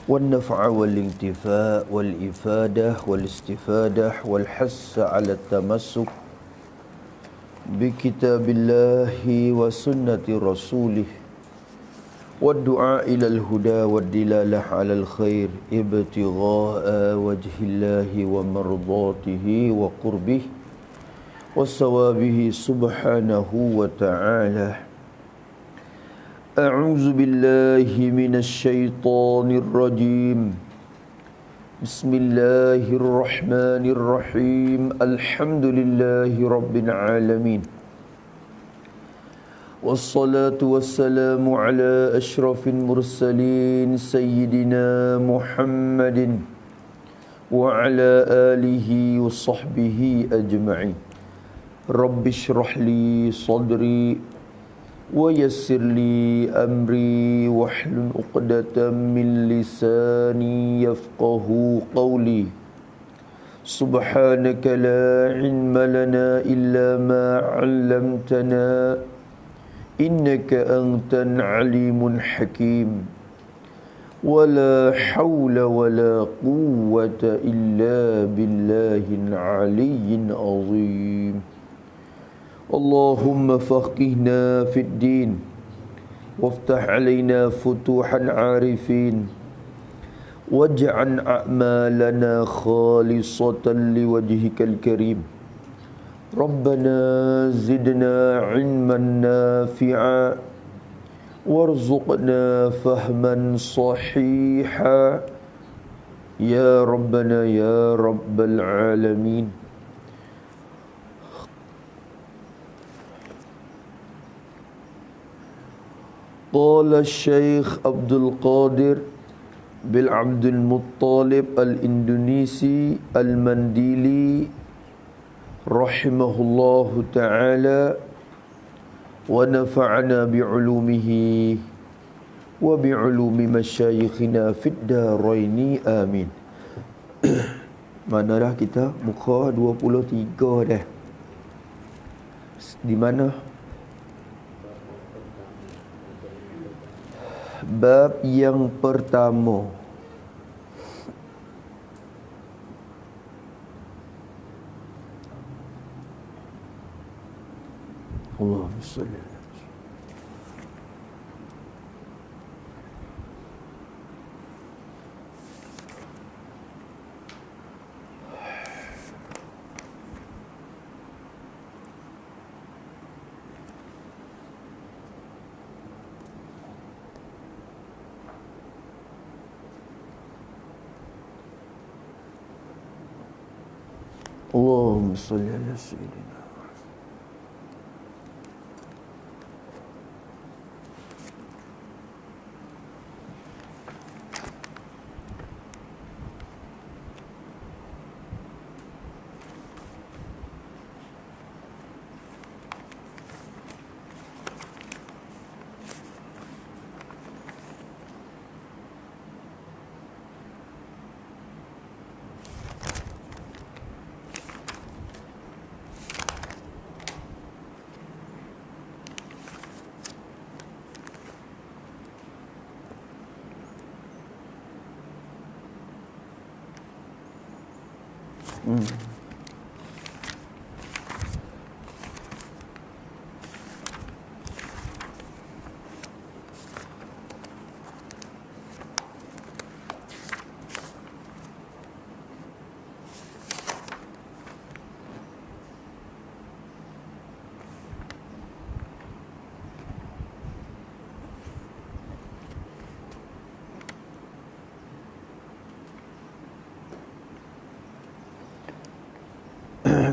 والنفع والانتفاع والإفادة والاستفادة والحث على التمسك بكتاب الله وسنة رسوله والدعاء إلى الهدى والدلالة على الخير ابتغاء وجه الله ومرضاته وقربه وثوابه سبحانه وتعالى. أعوذ بالله من الشيطان الرجيم. بسم الله الرحمن الرحيم. الحمد لله رب العالمين. والصلاة والسلام على أشرف المرسلين سيدنا محمد وعلى آله وصحبه أجمعين. رب اشرح لي صدري ويسر لي أمري واحلل عقدة من لساني يفقه قولي. سبحانك لا علم لنا إلا ما علمتنا إنك أنت العليم الحكيم. ولا حول ولا قوة إلا بالله العلي العظيم. اللهم فقهنا في الدين وافتح علينا فتوح العارفين واجعل أعمالنا خالصة لوجهك الكريم. ربنا زدنا علما نافعا وارزقنا فهما صحيحا يا ربنا يا رب العالمين. قال الشيخ عبد القادر بن عبد المطلب الإندونيسي المنديلي رحمه الله تعالى ونفعنا بعلومه وبعلوم مشايخنا في الدارين آمين. Mana dah kita? Muka 23 dah. Di mana? Bab yang pertama. Allahumma salli. Allahumma salli ala sayyidina.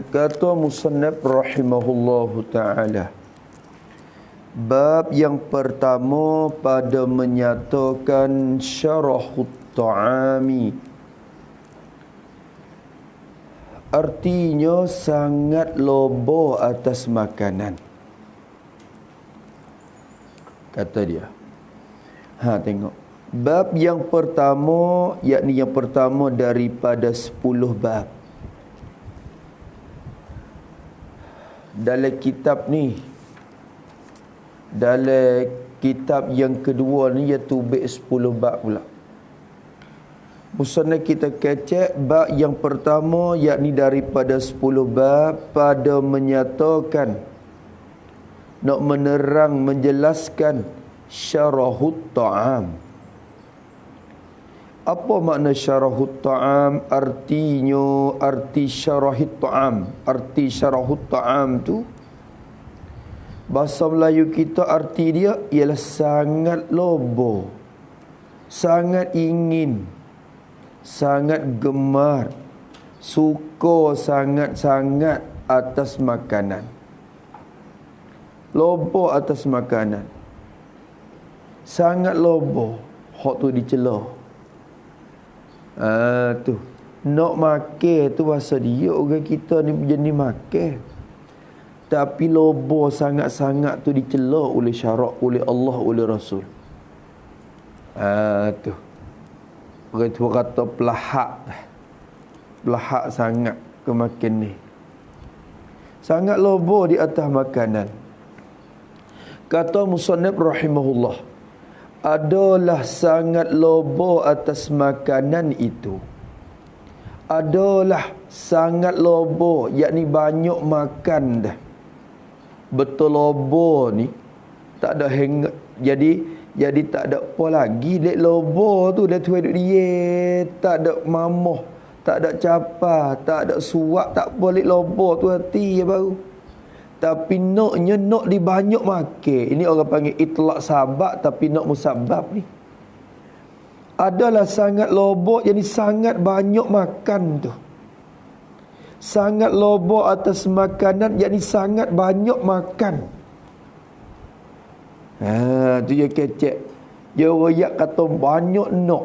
Kata musannaf rahimahullahu ta'ala, bab yang pertama pada menyatakan syarahut ta'ami, artinya sangat loba atas makanan. Kata dia, tengok, bab yang pertama, yakni yang pertama daripada 10 bab dalam kitab ni. Dalam kitab yang kedua ni iaitu 10 bab pula. Musannaf kita kecek bab yang pertama, yakni daripada 10 bab pada menyatakan, nak menerang, menjelaskan syarahut ta'am. Apa makna syarahut ta'am? Artinya, arti syarahut ta'am. Arti syarahut ta'am tu, bahasa Melayu kita arti dia ialah sangat lobo, sangat ingin, sangat gemar, suka sangat-sangat atas makanan. Lobo atas makanan. Sangat lobo. Hak tu dicela. Tu. Nak makan tu bahasa dia. Orang kita ni jenis makan. Tapi lobo sangat-sangat tu dicela oleh syarak, oleh Allah, oleh Rasul. Tu. Orang tu kata pelahak. Pelahak sangat kemakan ni. Sangat lobo di atas makanan. Kata musannaf rahimahullah, adalah sangat lobo atas makanan itu. Adalah sangat lobo, yakni banyak makan dah. Betul lobo ni tak ada jadi tak ada apa lagi. Lek lobo tu dah tuai duk dia, tak ada mamoh, tak ada capa, tak ada suap, tak boleh lobo tu hati ya baru. Tapi naknya nak dibanyak makan. Ini orang panggil itlaq sabab, tapi nak musabab ni. Adalah sangat lobo, jadi sangat banyak makan tu. Sangat lobo atas makanan, jadi sangat banyak makan. Tu dia kecek. Dia royak kata banyak nak.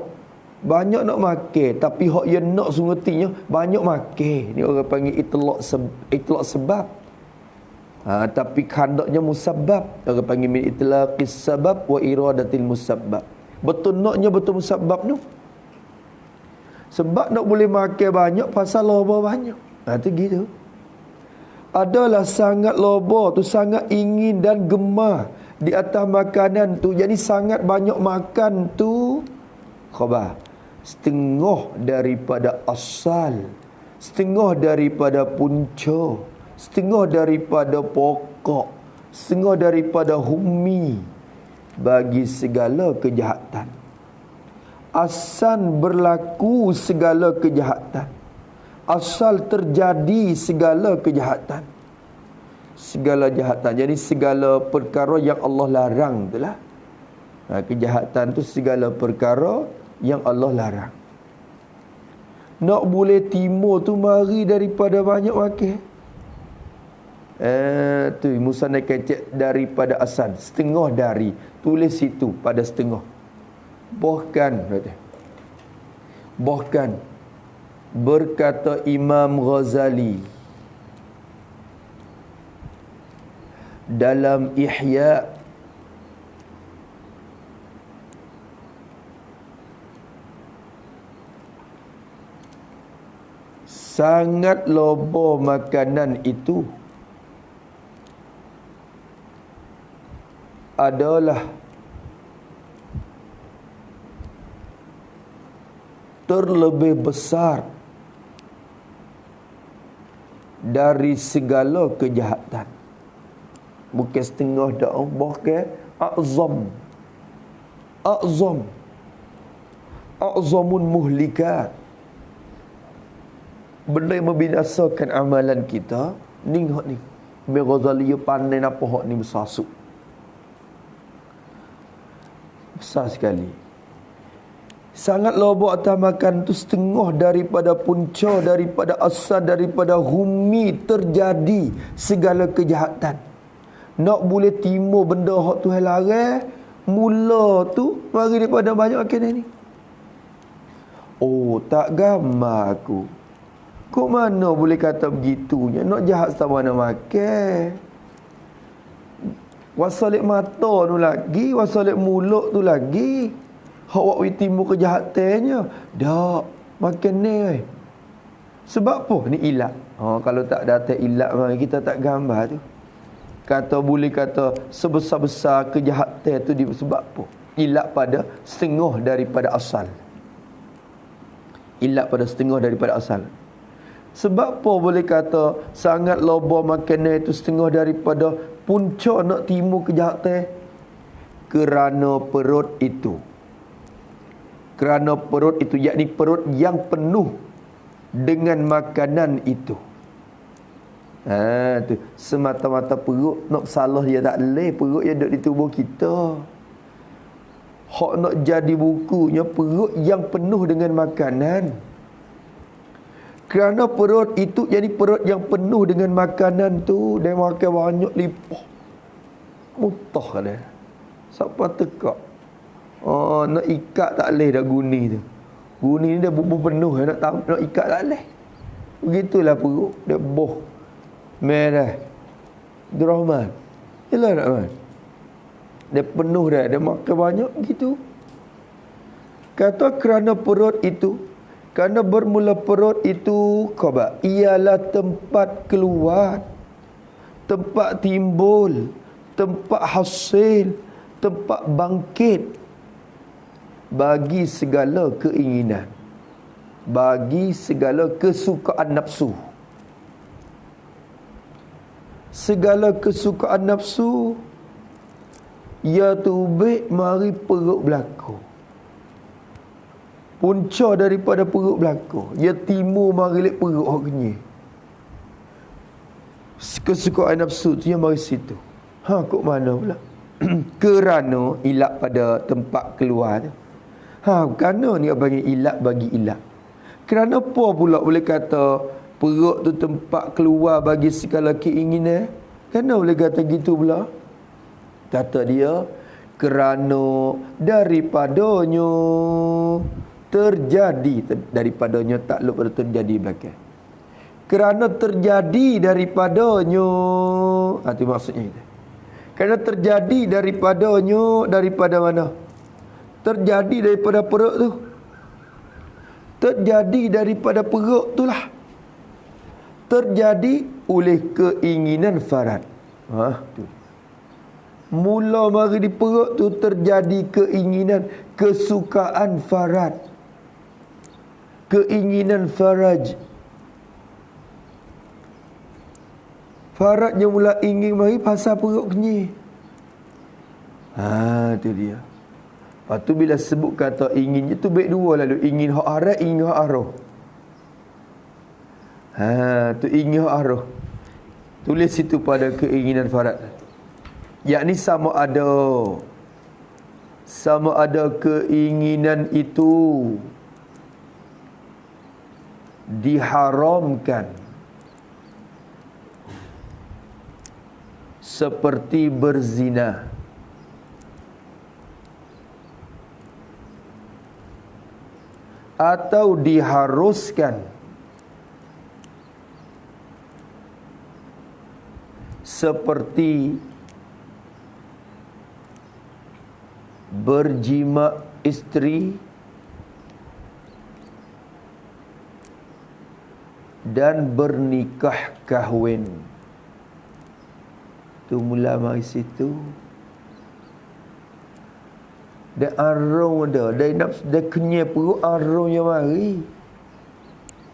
Banyak nak makan, tapi hak dia nak sungguhnya banyak makan. Ni orang panggil itlaq sebab. Tapi khandaknya musabbab. Orang panggil min itlaqis sabab wa iradatil musabbab. Betul naknya betul musabbab tu. Sebab nak boleh makan banyak pasal loba banyak. Tu gitu. Adalah sangat loba tu, sangat ingin dan gemar di atas makanan tu. Jadi sangat banyak makan tu khabar. Setengah daripada asal, setengah daripada punca, setengah daripada pokok, setengah daripada humi bagi segala kejahatan. Asal berlaku segala kejahatan. Asal terjadi segala kejahatan. Segala kejahatan. Jadi segala perkara yang Allah larang itulah. Kejahatan tu segala perkara yang Allah larang. Nak boleh timur tu mari daripada banyak makan. Tu musannaf kecek daripada asal, setengah dari, tulis situ pada setengah. Bahkan berkata Imam Ghazali dalam Ihya, sangat lobo makanan itu adalah terlebih besar dari segala kejahatan. Bukan setengah dah, bahkan a'zamun muhlikat. Benda yang membinasakan amalan kita ni hak ni. Imam Ghazali pandai apa hak ni besar su. Besar sekali. Sangat lobo atas makan tu, setengah daripada punca, daripada asal, daripada humi terjadi segala kejahatan. Nak boleh timur benda hak tu larang, mula tu mari daripada banyak makan ni. Oh, tak gambar aku. Kok mana boleh kata begitunya? Nak jahat sama mana makan. Wasalik mata tu lagi, wasalik mulut tu lagi. Hak wak timbul kejahatannya. Dak, makan ni. Sebab apa? Ni ilat. Kalau tak datang ilat, kita tak gambar tu. Kata boleh kata sebesar-besar kejahatan tu sebab apa? Ilat pada setengah daripada asal. ilat pada setengah daripada asal. Sebab apa boleh kata sangat loba makanan itu setengah daripada punca nak timbul kejahatan? Kerana perut itu. Kerana perut itu, yakni perut yang penuh dengan makanan itu. Tu semata-mata perut nak salah dia tak leh, perut yang ada di tubuh kita. Hak nak jadi bukunya perut yang penuh dengan makanan. Kerana perut itu, jadi perut yang penuh dengan makanan tu, dia makan banyak lipah. Mutah dia. Siapa tekak? Nak ikat tak leh dah guni tu. Guni ni dah bubuh penuh, nak ikat tak leh. Begitulah perut, dia boh. Merah. Abdurrahman. Yalah Rahman. Dia penuh dah, dia makan banyak gitu. Kata kerana perut itu, kerana bermula perut itu khabar, ialah tempat keluar, tempat timbul, tempat hasil, tempat bangkit bagi segala keinginan, bagi segala kesukaan nafsu. Segala kesukaan nafsu ya tubik mari perut berlaku. Punca daripada perut berlaku, ya timur mari lek perut hak kenyih. Kesukaan nafsu tu yang mari situ. Kok mana pula? Kerana ilat pada tempat keluar tu. Kerana ni bagi ilat bagi ilat. Kerana apa pula boleh kata perut tu tempat keluar bagi segala keinginan? Kenapa boleh kata gitu pula? Kata dia, kerana daripadanya terjadi, daripadanya takluk pada terjadi belakang. Kerana terjadi daripadanya, itu maksudnya itu. Kerana terjadi daripadanya, daripada mana? Terjadi daripada perut tu. Terjadi daripada perut tu lah. Terjadi oleh keinginan farad. Tu. Mula mari di perut tu terjadi keinginan, kesukaan farad. Keinginan faraj. Farad yang mula ingin mari pasal perut kenyih. Tu dia. Lepas tu bila sebut kata ingin itu baik dua lalu. Ingin hak harat, ingin hak arah. Tu ingin hak arah. Tulis situ pada keinginan farad. Yakni sama ada keinginan itu diharamkan seperti berzina, atau diharuskan seperti berjima isteri dan bernikah kahwin. Tu mula mari situ. Dia arung ada, dia nafsu, dia kenyai perut arung yang mari.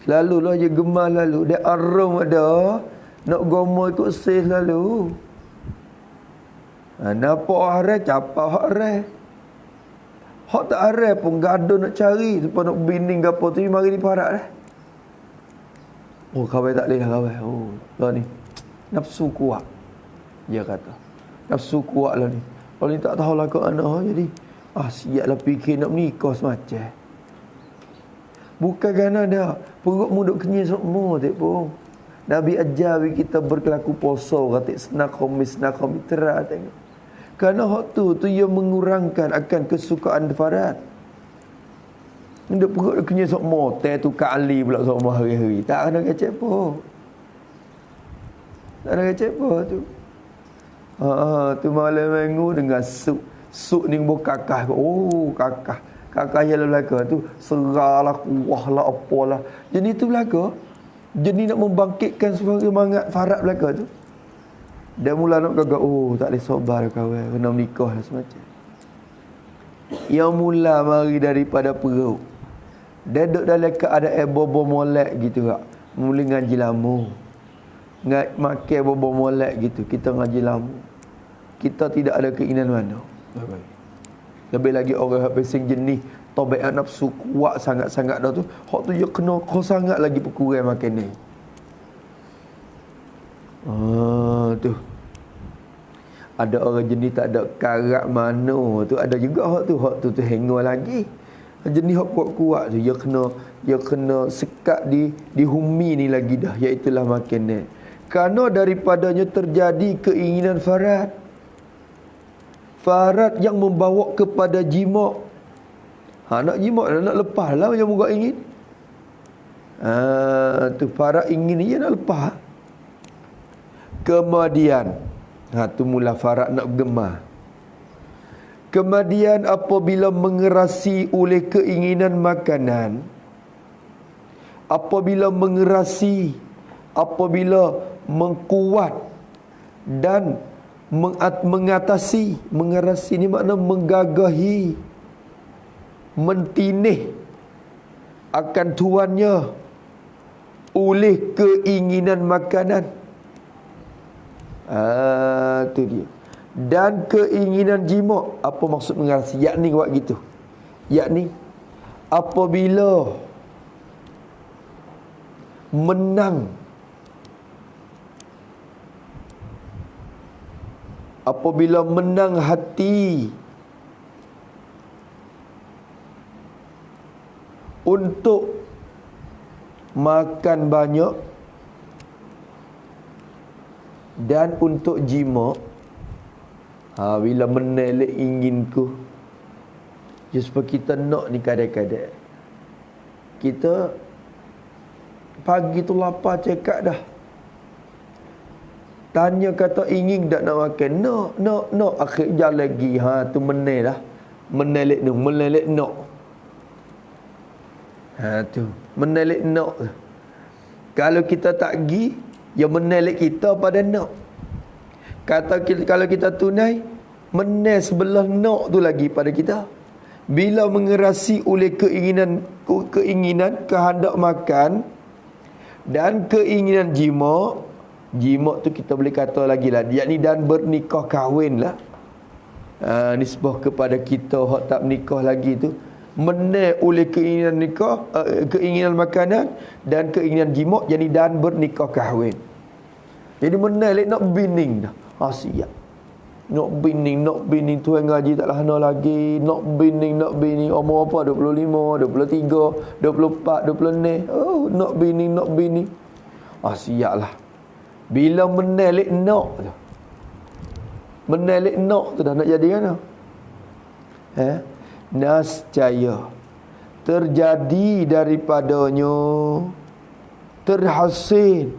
Lalulah dia gemar lalu, dia arung ada, nak gomo ikut sih lalu. Nampak haram, capak haram. Hak tak haram pun gaduh nak cari, supaya nak binding ke apa tu, mari di parak dah. Kawan tak boleh lah kawan. Lah ni, nafsu kuat. Dia kata, nafsu kuat lah ni. Kalau ni tak tahulah ke anak, jadi siaplah fikir nak menikah semacam. Bukan kerana dah perut mu duk kenyai semua tak pun. Nabi ajar kita berkelaku poso, kata senang khamis terah tengok. Kerana hak tu yang mengurangkan akan kesukaan farad. Dia perut dia kenyai semua, teh tu kali pula semua hari-hari. Tak ada kecek apa. Tak ada kecek apa tu. Tu malam minggu dengan sup. Sup ni buah kakah. Kakah. Kakah yang belaka tu seralah, kuahlah, apalah. Jadi tu belaka. Jadi nak membangkitkan semangat farad belaka tu. Dia mula nak gagak, tak boleh sabar kawan, kena menikah lah semacam. Yang mula mari daripada perut. Dia duduk dalam keadaan bobo molek gitu tak. Mula ngaji lama. Makan bobo molek gitu. Kita ngaji lama. Kita tidak ada keinginan mana. Lebih lagi orang yang pesing jenis tabiat nafsu kuat sangat-sangat dah tu. Hak tu dia kena kau sangat lagi berkurang makan ni. Tu. Ada orang jenis tak ada karat mana tu, ada juga hak tu hengor lagi. Jenis hak kuat-kuat tu dia kena sekat di humi ni lagi dah, iaitu lah makan ni. Kerana daripadanya terjadi keinginan farad. Farad yang membawa kepada jima'. Nak jima' nak lepas lah macam buat ingin. Tu farad ingin dia nak lepas. Kemudian tu mula farad nak gemar. Kemudian apabila mengerasi oleh keinginan makanan, apabila mengkuat dan mengatasi, mengerasi ni makna menggagahi, mentinih akan tuannya oleh keinginan makanan. Tu dia. Dan keinginan jima'. Apa maksud mengerasi? Yakni buat gitu. Yakni apabila menang, apabila menang hati untuk makan banyak dan untuk jima', bila menelek inginku, just sebab kita nak ni kadang-kadang kita pagi tu lapar cekak dah, tanya kata ingin tak nak makan, nak akhir jalan lagi, tu menel lah, menelek nak, tu menelek nak. Kalau kita tak pergi, yang menelek kita pada nak. Kalau kita tunai, menel sebelah nak tu lagi pada kita. Bila mengerasi oleh keinginan kehendak makan dan keinginan jima' tu kita boleh kata lagi lah, yakni dan bernikah kahwin lah. Nisbah kepada kita hak tak menikah lagi tu, menel oleh keinginan nikah, keinginan makanan dan keinginan jima', yakni dan bernikah kahwin. Jadi menel nak bining dah. Siap. Nak bining tuan ngaji tak lahna lagi. Nak bining. Umur apa? 25, 23, 24, 26. Nak bining. Siap lah. Bila menelik nak tu. Menelik nak tu dah nak jadi kan? Nascaya terjadi daripadanya, terhasil,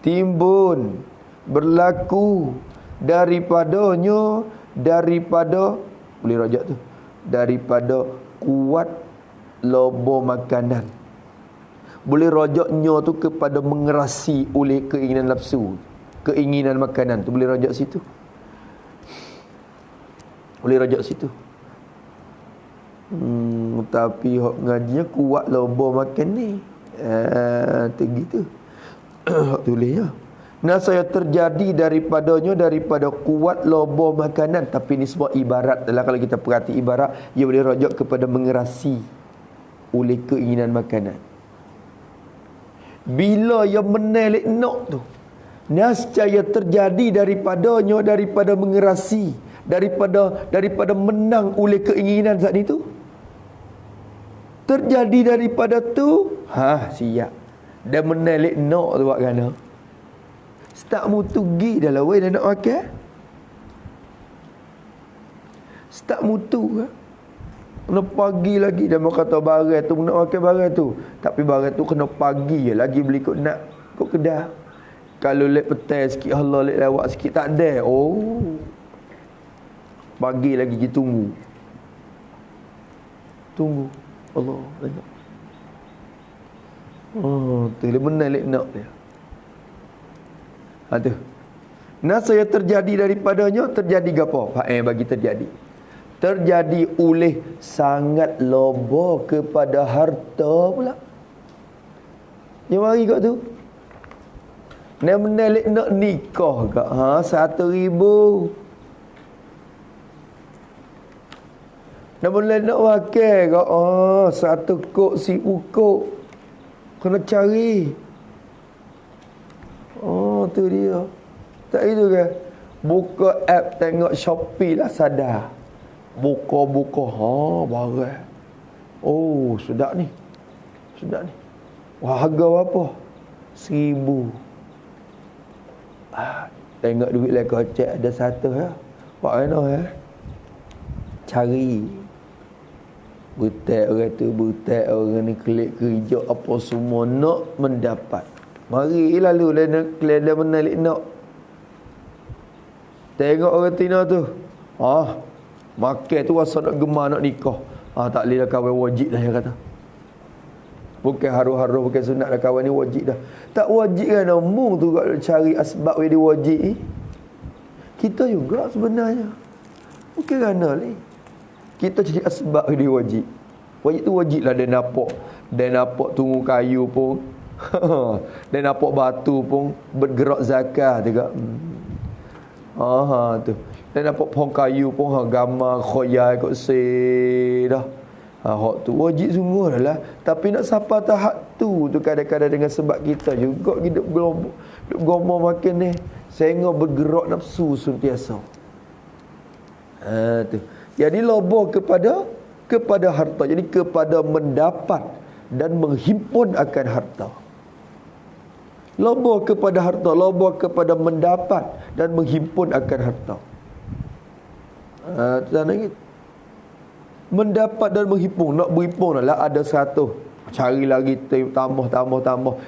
timbun, berlaku daripadanya, daripada, boleh rajak tu, daripada kuat lobo makanan. Boleh rajaknya tu kepada mengerasi oleh keinginan nafsu, keinginan makanan tu, boleh rajak situ. Boleh rajak situ. Tapi hak ngajinya kuat lobo makan ni. Tinggi tu. Hak tulisnya. Saya terjadi daripadanya, daripada kuat lobo makanan. Tapi ni sebuah ibarat. Kalau kita perhati ibarat, ia boleh rajak kepada mengerasi oleh keinginan makanan. Bila ia menelik nak tu, nascaya terjadi daripadanya, daripada mengerasi, daripada menang oleh keinginan saat itu. Terjadi daripada tu, siap. Dan menelik nak tu buat kana. Start mutu gi dah lah, dah nak makan. Start mutu ke? Kena pagi lagi. Dia mau kata barang tu, nak makan barang tu. Tapi barang tu kena pagi je lagi beli kot nak kot kedai. Kalau lek petai sikit, Allah lek lawak sikit, tak ada. Pagi lagi kita tunggu. Allah tengok. Tu dia menarik nak dia. Tu. Nasaya terjadi daripadanya, terjadi gapo? Bagi terjadi. terjadi oleh sangat loba kepada harta pula. Dia mari kat tu. Dia menelik nak nikah kat. 1,000. Dia menelik nak wakil kat. 1 kok, 1,000 kok. Kena cari. Tu dia. Tak itu ke? Buka app tengok Shopee lah sadar. Buka-buka. Barang. Oh, sedap ni. Sedap ni. Wah, harga berapa? 1,000. Tengok duit lah kocek ada 1 ya. Buat mana ya? Cari. Butek orang tu, butek orang ni, klik kerja apa semua nak mendapat. Mari lalu dia menarik nak. Tengok orang Tina tu. Makan tu rasa nak gemar nak nikah. Tak boleh dah kahwin, wajib dah dia kata. Bukan haru-haru, bukan sunat dah kahwin ni, wajib dah. Tak wajib kan mu tu kalau cari asbab dia wajib. Kita juga sebenarnya. Bukan kerana ni. Kita cari asbab dia wajib. Wajib tu wajiblah dia nampak. Dia nampak tunggu kayu pun. Dia nampak batu pun bergerak zakat juga. Tu. Dia nampak pohon kayu pun gambar khoyal kot dah. Hak tu wajib sungguh lah. Tapi nak sampai tahap tu kadang-kadang dengan sebab kita juga hidup gomor makin ni. Sehingga bergerak nafsu sentiasa. Tu. Jadi loba kepada harta. Jadi kepada mendapat dan menghimpun akan harta. Loba kepada harta, loba kepada mendapat dan menghimpun akan harta. Gitu. Mendapat dan menghimpun. Nak berhimpun lah ada 100. Cari lagi tambah.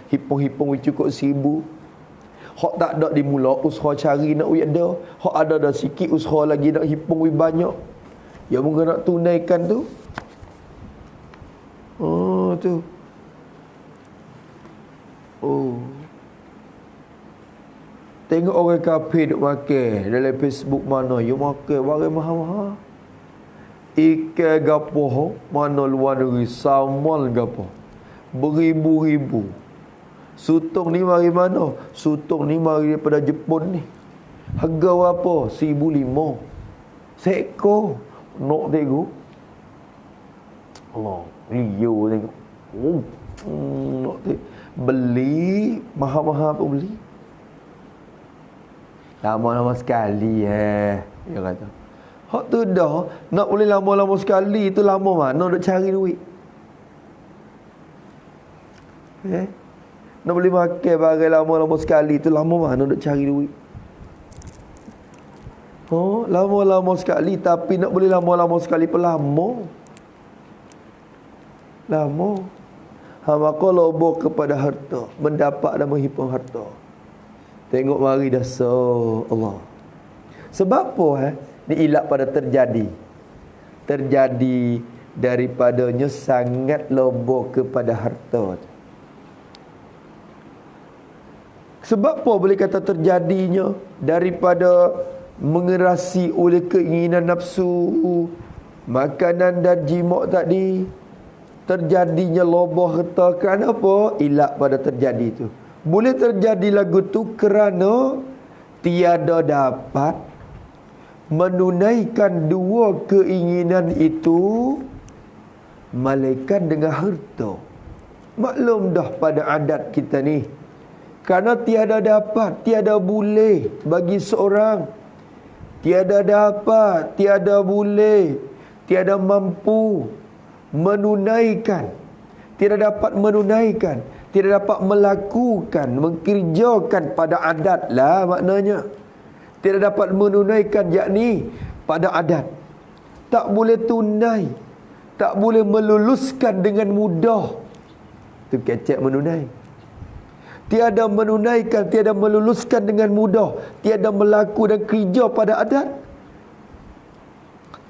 Himpun cukup 1,000. Hak tak ada dimula usaha cari nak ada. Hak ada sikit usaha lagi nak himpun banyak. Ya mungkin nak tunaikan tu. Tu. Tengok orang kafir duk makan dalam Facebook mana. You makan barang mahal-mahal. Ikan gapo mana luar negeri, salmon gapo. Beribu-ribu. Sutong ni mari mana? Sutong ni mari daripada Jepun ni. Harga berapa? 1,500. Seekor. Nak tengok. Allah, riu tengok. Nak tengok. Beli mahal-mahal pun beli. Lama-lama sekali dia kata. Hak tu dah nak boleh lama-lama sekali tu lama mana nak cari duit. Nak boleh makan barang lama-lama sekali tu lama mana nak cari duit. Lama-lama sekali tapi nak boleh lama-lama sekali pun lama. Maka loba kepada harta, mendapat dan menghimpun harta. Tengok mari dah Allah. Sebab apa ni ilat pada terjadi daripadanya sangat loba kepada harta. Sebab apa boleh kata terjadinya daripada mengerasi oleh keinginan nafsu makanan dan jimat tadi, terjadinya loba harta kerana apa? Ilat pada terjadi itu. Boleh terjadi lagu tu kerana tiada dapat menunaikan dua keinginan itu malaikat dengan harta. Maklum dah pada adat kita ni. Kerana tiada dapat, tiada boleh bagi seorang. Tiada dapat, tiada boleh, tiada mampu menunaikan. Tidak dapat menunaikan, tidak dapat melakukan, mengerjakan pada adat lah maknanya. Tidak dapat menunaikan yakni pada adat. Tak boleh tunai, tak boleh meluluskan dengan mudah. Itu kecek menunai. Tiada menunaikan, tiada meluluskan dengan mudah, tiada melaku dan kerja pada adat.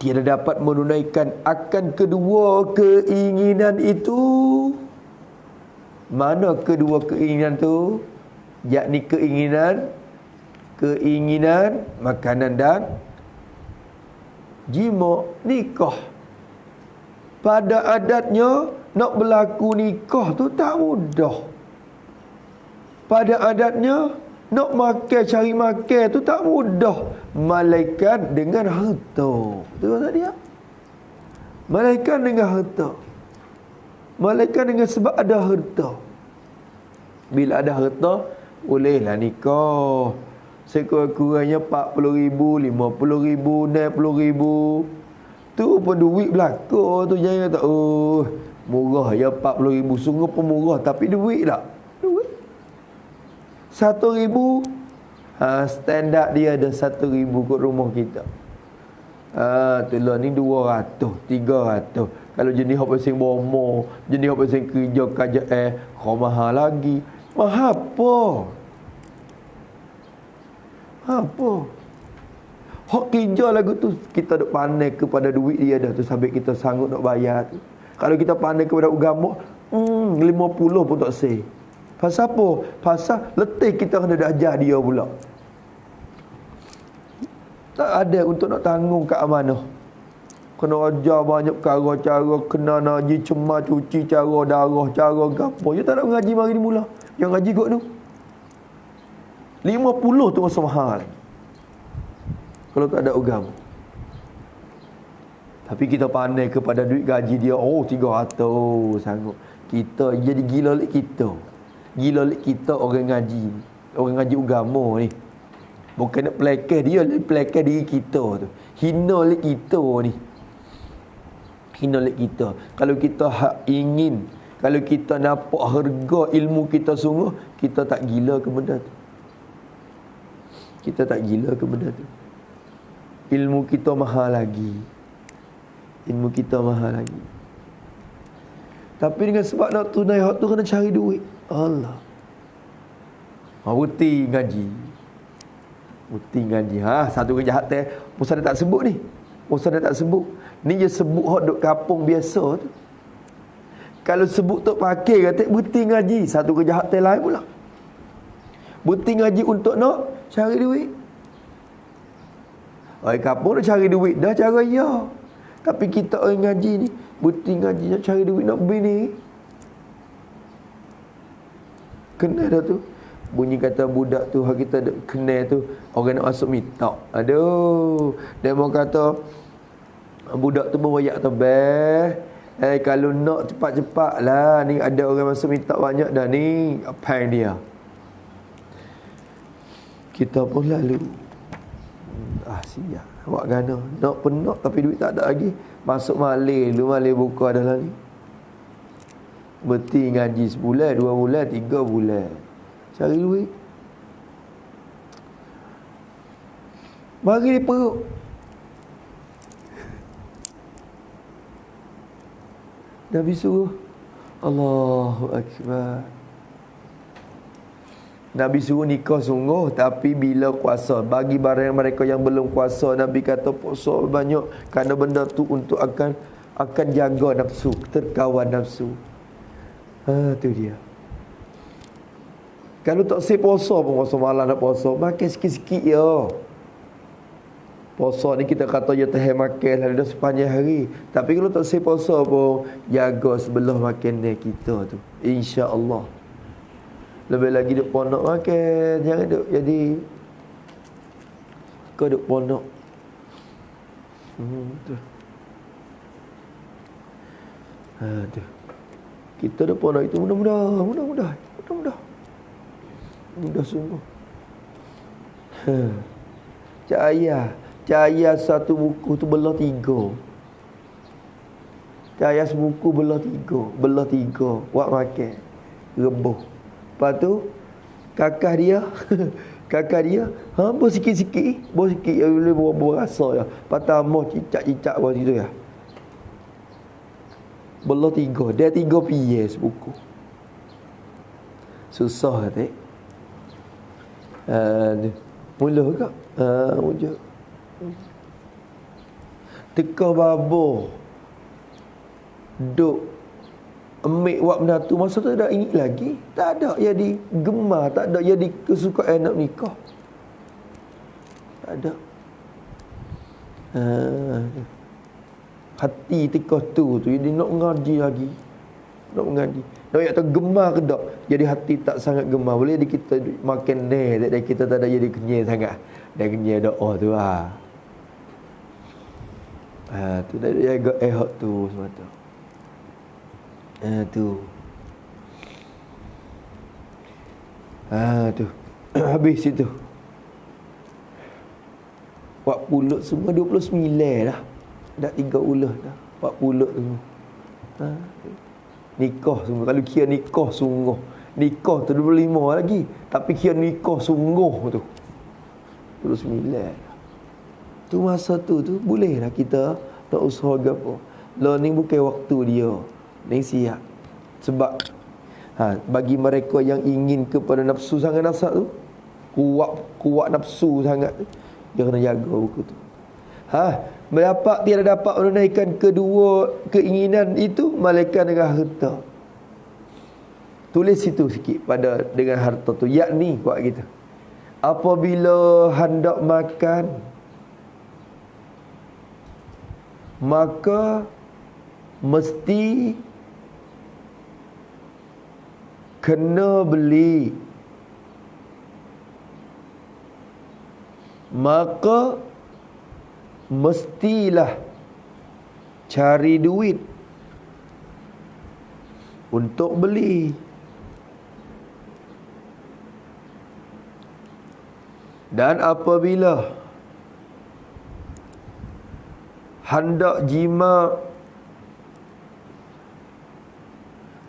Tiada dapat menunaikan akan kedua keinginan itu. Mana kedua keinginan tu? Yakni keinginan makanan dan jima, nikah. Pada adatnya nak berlaku nikah tu tak mudah. Pada adatnya nak makan, cari makan tu tak mudah. Malaikat dengan harta. Betul tak dia? Malaikat dengan harta. Malaikat dengan sebab ada harta. Bila ada harta, bolehlah nikah. Sekurang-kurangnya 40,000, 50,000, 60,000. Tu pun duit belaka tu. Jangan kata, oh, murah ya 40,000. Sungguh pun murah. Tapi duit tak? Duit. 1,000. Standard dia ada 1,000 kot rumah kita. Tu lah ni 200, 300. Kalau jenis hak pasang bomo, jenis hak pasang kerja KJL, kau mahal lagi. Mahal apa? Apa? Hak kerja lagu tu kita duk pandai kepada duit dia dah tu sampai kita sanggup nak bayar tu. Kalau kita pandai kepada agama, 50 pun tak say. Pasal apa? Pasal letih kita kena dah ajar dia pula. Tak ada untuk nak tanggung kat amanah. Kena ajar banyak cara-cara, kena naji cemar, cuci, cara darah, cara gapo. You tak nak mengaji mari ni mula. Yang ngaji kot tu 50 tu rasa mahal kalau tak ada agama. Tapi kita pandai kepada duit gaji dia, 300 sanggup. Kita jadi gila lek kita. Gila lek kita orang ngaji. Orang ngaji agama ni. Bukan nak pelakar dia, pelakar diri kita tu. Hina lek kita ni. Hina lek kita. Kalau kita ingin, kalau kita nampak harga ilmu kita sungguh, kita tak gila ke benda tu. Kita tak gila ke benda tu. Ilmu kita mahal lagi. Ilmu kita mahal lagi. Tapi dengan sebab nak tunai hak tu kena cari duit. Allah. Bukti ngaji. Bukti ngaji. Satu kejahatan teh Musa tak sebut ni. Musa tak sebut. Ni je sebut hak duk kampung biasa tu. Kalau sebut tok pakai kata bukti ngaji, satu kejahatan lain pula. Bukti ngaji untuk nak cari duit. Orang kampung nak cari duit dah cara ya. Tapi kita orang ngaji ni, bukti ngaji nak cari duit nak bini. Kena dah tu. Bunyi kata budak tu hak kita kenal tu orang nak masuk minta. Aduh, dia mau kata budak tu berwayak tebal. Kalau nak cepat-cepat lah. Ni ada orang masuk minta banyak dah ni. Apa yang dia? Kita pun lalu. Siap. Awak gana. Nak pun nak tapi duit tak ada lagi. Masuk malih. Lu malih buka adalah ni. Berti ngaji sebulan, 2 bulan, 3 bulan. Cari duit. Mari di perut. Nabi suruh. Allahu Akbar. Nabi suruh nikah sungguh. Tapi bila kuasa. Bagi barang mereka yang belum kuasa, Nabi kata puasa banyak. Kerana benda tu untuk akan jaga nafsu. Terkawan nafsu. Tu dia. Kalau tak say puasa pun, puasa malam nak puasa, makan sikit-sikit ya. Puasa ni kita kata ya tahan makan lah dah sepanjang hari. Tapi kalau tak say puasa pun, jaga sebelah makanan kita tu. InsyaAllah. Lebih lagi duk ponok makan. Jangan duk jadi kau duk ponok. Tu. Tu. Kita duk ponok itu mudah-mudah. Mudah sungguh. Cahaya satu buku tu belah 3. Cahaya sebuku belah 3. Belah 3. Buat makan. Rebuh. Lepas tu kakak dia bos sikit-sikit. Bos sikit ya boleh buat rasa ya. Patah moh cicak-cicak buat situ ya. Belah 3. Dia 3 PS buku. Susah tak? Mula ke? Wujud. Teka babo. Duk ambil wak benda tu. Masa tu tak ingat lagi. Tak ada jadi gemar. Tak ada jadi kesukaan nak nikah. Tak ada. Hati tikah tu jadi nak ngaji lagi. Nak ngaji. Nak ya tak gemar ke tak? Jadi hati tak sangat gemar. Boleh di kita makan ni, tak kita tak ada jadi kenyal sangat. Dah kenyal doa tu tu dah jaga ehak tu semata. Tu. Tu. Habis situ. Buat pulut semua 29 dah. Dah 3 ulah dah. Buat pulut semua. Nikah semua. Kalau kira nikah sungguh. Nikah tu 25 lagi. Tapi kira nikah sungguh tu. 29. Tu masa tu boleh lah kita tak usaha apa. Lah ni bukan waktu dia. Ni siap. Sebab bagi mereka yang ingin kepada nafsu sangat nasab tu, kuat nafsu sangat tu, dia kena jaga buku tu. Tiada dapat menunaikan kedua keinginan itu malaikat dengan harta. Tulis situ sikit pada dengan harta tu, yakni buat kita. Apabila hendak makan, maka mesti kena beli. Maka mestilah cari duit untuk beli. Dan apabila hendak jima,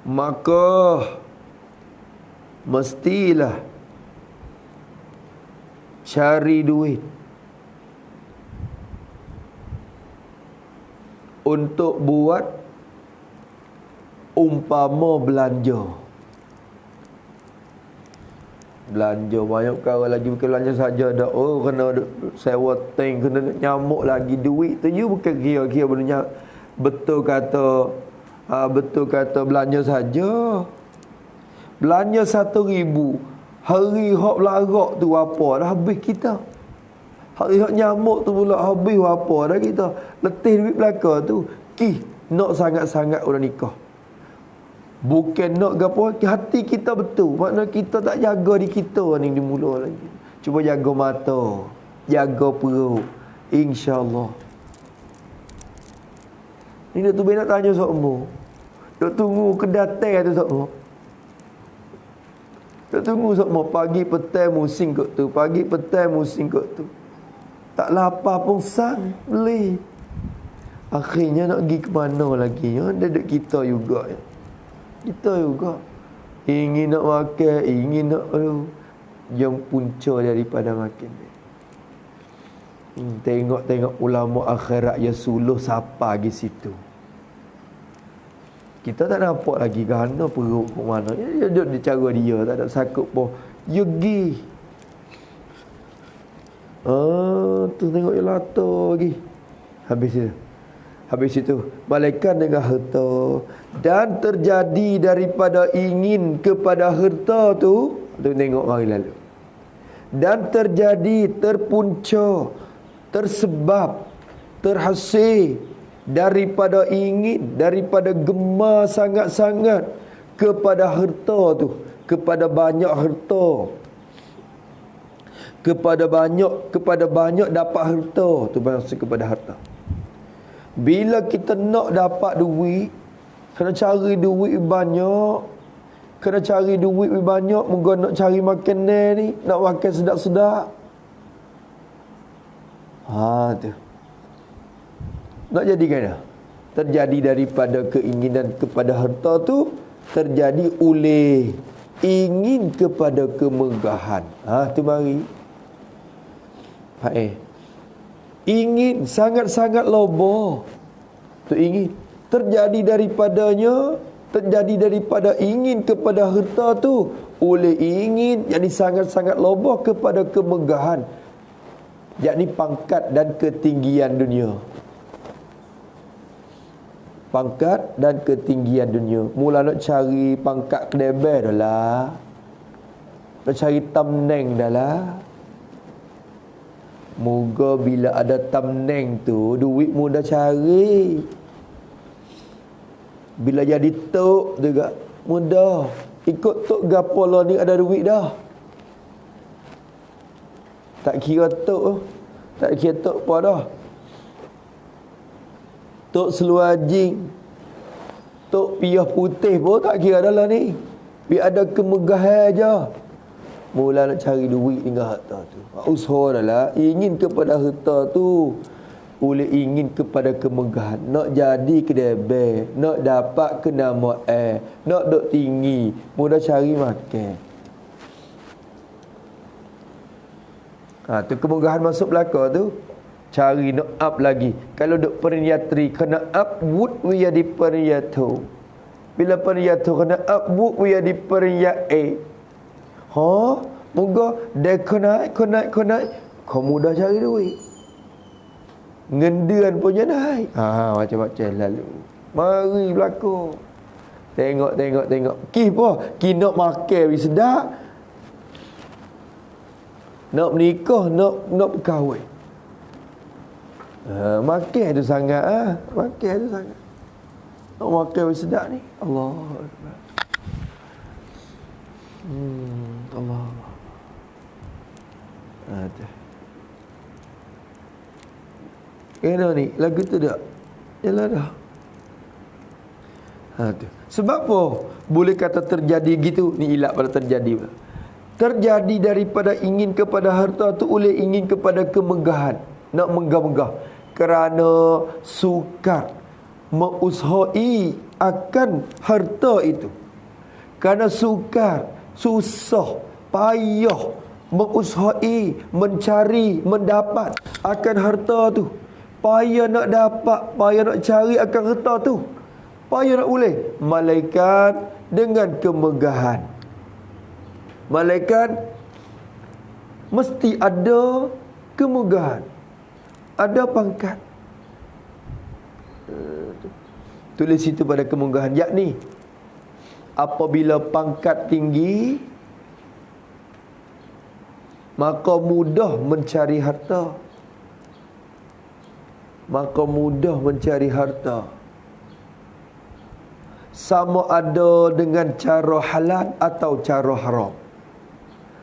maka mestilah cari duit untuk buat umpama belanja. Belanja banyak perkara lagi, bukan belanja saja dah. Kena sewa tank, kena nyamuk lagi. Duit tu you bukan kira-kira benda betul kata belanja saja. Belanja 1,000, hari hok larak tu apa dah habis kita. Hari hok nyamuk tu pula habis apa dah kita. Letih duit belaka tu. Nak sangat-sangat orang nikah. Bukan nak gapo, hati kita betul. Makna kita tak jaga di kita ni di mula lagi. Cuba jaga mata, jaga perut, insya-Allah. Ni tu nak tanya sokmo. Dok tunggu kedatangan tu sokmo. Dok tunggu sokmo pagi petang musim kot tu, pagi petang musim kot tu. Tak lapar pun sang beli. Akhirnya nak pergi ke mana lagi? Ada dek kita juga ya. Kita juga ingin nak makan, ingin nak yang punca daripada makan ni. Tengok ulama akhirat yang suluh siapa di situ. Kita tak nampak lagi gana perut ke mana. Dia duduk di cara dia, tak ada sakut pun. Ya pergi. Tu tengok dia lata lagi. Habis itu malaikat dengan harta, dan terjadi daripada ingin kepada harta tu tengok mari lalu, dan terjadi terpunca, tersebab, terhasil daripada ingin, daripada gemar sangat-sangat kepada harta tu, kepada banyak harta, kepada banyak dapat harta tu, maksud kepada harta. Bila kita nak dapat duit, kena cari duit banyak. Kena cari duit banyak. Moga nak cari makanan ni, nak makan sedap-sedap. Tu. Nak jadi kan? Terjadi daripada keinginan kepada harta tu, terjadi oleh ingin kepada kemegahan. Tu mari. Ingin sangat-sangat lobo. Tu ingin. Terjadi daripada ingin kepada harta tu, oleh ingin jadi sangat-sangat lobo kepada kemegahan, yakni pangkat dan ketinggian dunia. Pangkat dan ketinggian dunia. Mula nak cari pangkat kedebel dah lah. Nak cari tamneng dah lah. Moga bila ada tamneng tu, duit mudah cari. Bila jadi tok juga mudah. Ikut tok gapo lah ni ada duit dah. Tak kira tok, tak kira tok apa dah. Tok seluajing, tok piyah putih pun tak kira dah lah ni. Biar ada kemegahan aja. Mula nak cari duit tinggal harta tu. Usaha dah lah. Ingin kepada harta tu. Boleh ingin kepada kemegahan. Nak jadi kedebel. Nak dapat kenama nak duk tinggi. Mudah cari makan. Tu kemegahan masuk belakang tu. Cari nak up lagi. Kalau duk perniatri kena up wood we di perniatu. Bila perniatu kena up wood we di perniat moga dia kena naik. Kau mudah cari duit. Ngendian punya naik. Macam-macam lalu. Mari berlaku. Tengok. Ki apa? Ki nak makan wis sedap. Nak menikah, nak berkahwin. Makan tu sangat Makan tu sangat. Nak makan wis sedap ni. Allah Akbar. Allah. Ada. Kena ni lagu tu tak? Yalah dah. Tu. Sebab apa boleh kata terjadi gitu? Ni ilat pada terjadi. Terjadi daripada ingin kepada harta tu oleh ingin kepada kemegahan. Nak megah-megah. Kerana sukar mengushai akan harta itu. Kerana sukar, susah, payah mengushai, mencari, mendapat akan harta tu. Payah nak dapat, payah nak cari akan harta tu. Payah nak boleh. Malaikat dengan kemegahan. Malaikat mesti ada kemegahan. Ada pangkat. Tulis situ pada kemegahan. Yakni apabila pangkat tinggi, maka mudah mencari harta. Sama ada dengan cara halal atau cara haram.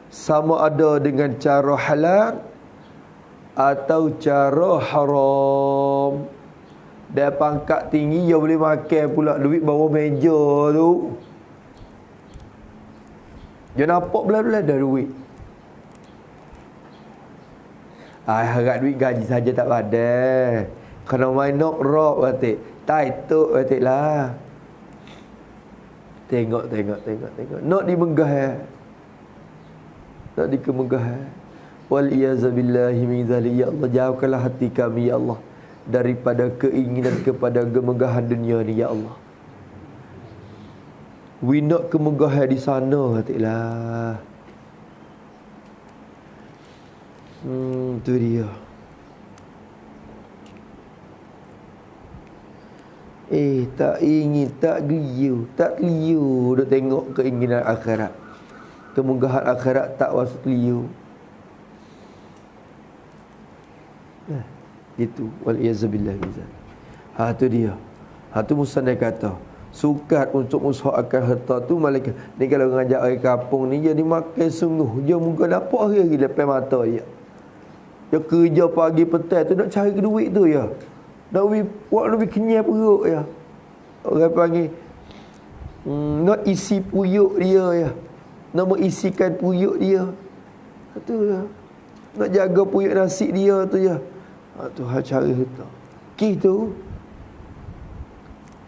Sama ada dengan cara halal atau cara haram. Dia pangkat tinggi, dia boleh makan pula duit bawah meja tu. Dia nampak belah-belah dah duit. Harap duit gaji saja tak padan. Kena main knock rock batik. Taituk batik lah. Tengok. Nak dimegah. Nak dikemegah. Waliyazabillahi min zalik. Ya Allah, jauhkanlah hati kami ya Allah daripada keinginan kepada kemegahan dunia ni ya Allah. We nak kemegahan di sana batiklah. Tu dia. Tak ingin, tak geliu, tak keliu duk tengok keinginan akhirat. Kemegahan akhirat tak wasut keliu. Itu waliyazabillah bizan. Tu dia. Tu musannaf kata, sukar untuk usahakan harta tu malaikat. Ni kalau ngajak orang kampung ni jadi makan sungguh. Dia muka dapat hari lepas mata dia. Dia kerja pagi petang tu nak cari duit tu ya. Nak lebih kenyal perut ya. Orang panggil nak isi puyuk dia ya. Nak mengisikan puyuk dia. Tu ya. Nak jaga puyuk nasi dia tu ya. Tu hal cari harta. Gitu.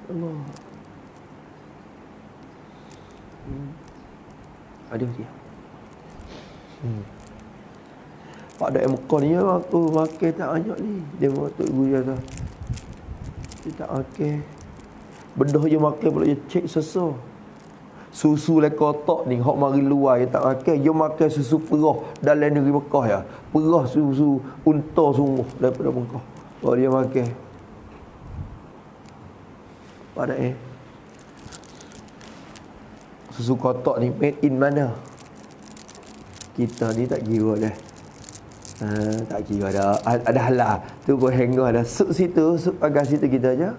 Allah. Ada dia. Pak dak Mekah ni aku makan tak banyak ni. Dia motok ibu dia tu. Dia tak makan. Bedah je makan pula je cek sesa. Susu le kotak ni hok mari luar dia tak makan. Dia makan susu perah dalam negeri Mekah ya. Perah susu unta sungguh daripada Mekah. Baru dia makan. Pak dak susu kotak ni made in mana? Kita ni tak kira dah. Tak kira ada halal. Tu pun hangga ada sup situ, sup pagar situ kita aja.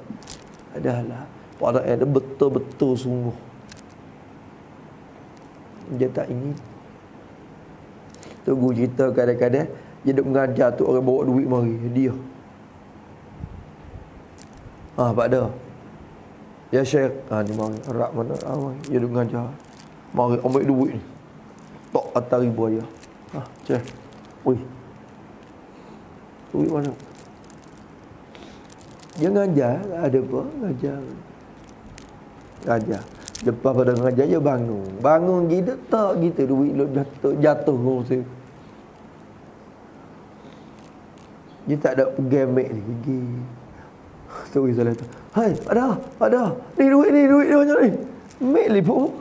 Ada halal. Pada ada betul-betul sungguh. Dia tak ingin. Tu guru cerita kadang-kadang dia duk mengajar tu orang bawa duit mari dia. Pak dah. Ya Syekh, ni mari rak mana mari. Dia duk mengajar. Mari ambil duit ni. Tok atas ribu aja. Syekh. Oi. Duit mana? Dia ngajar, ada apa? Ngajar. Lepas pada ngajar dia bangun. Bangun gitu tak gitu duit lu jatuh ngurus. Dia tak ada pegang mek ni gigi. Tu salah tu. Hai, ada. Ni duit dia banyak ni. Mek lipu.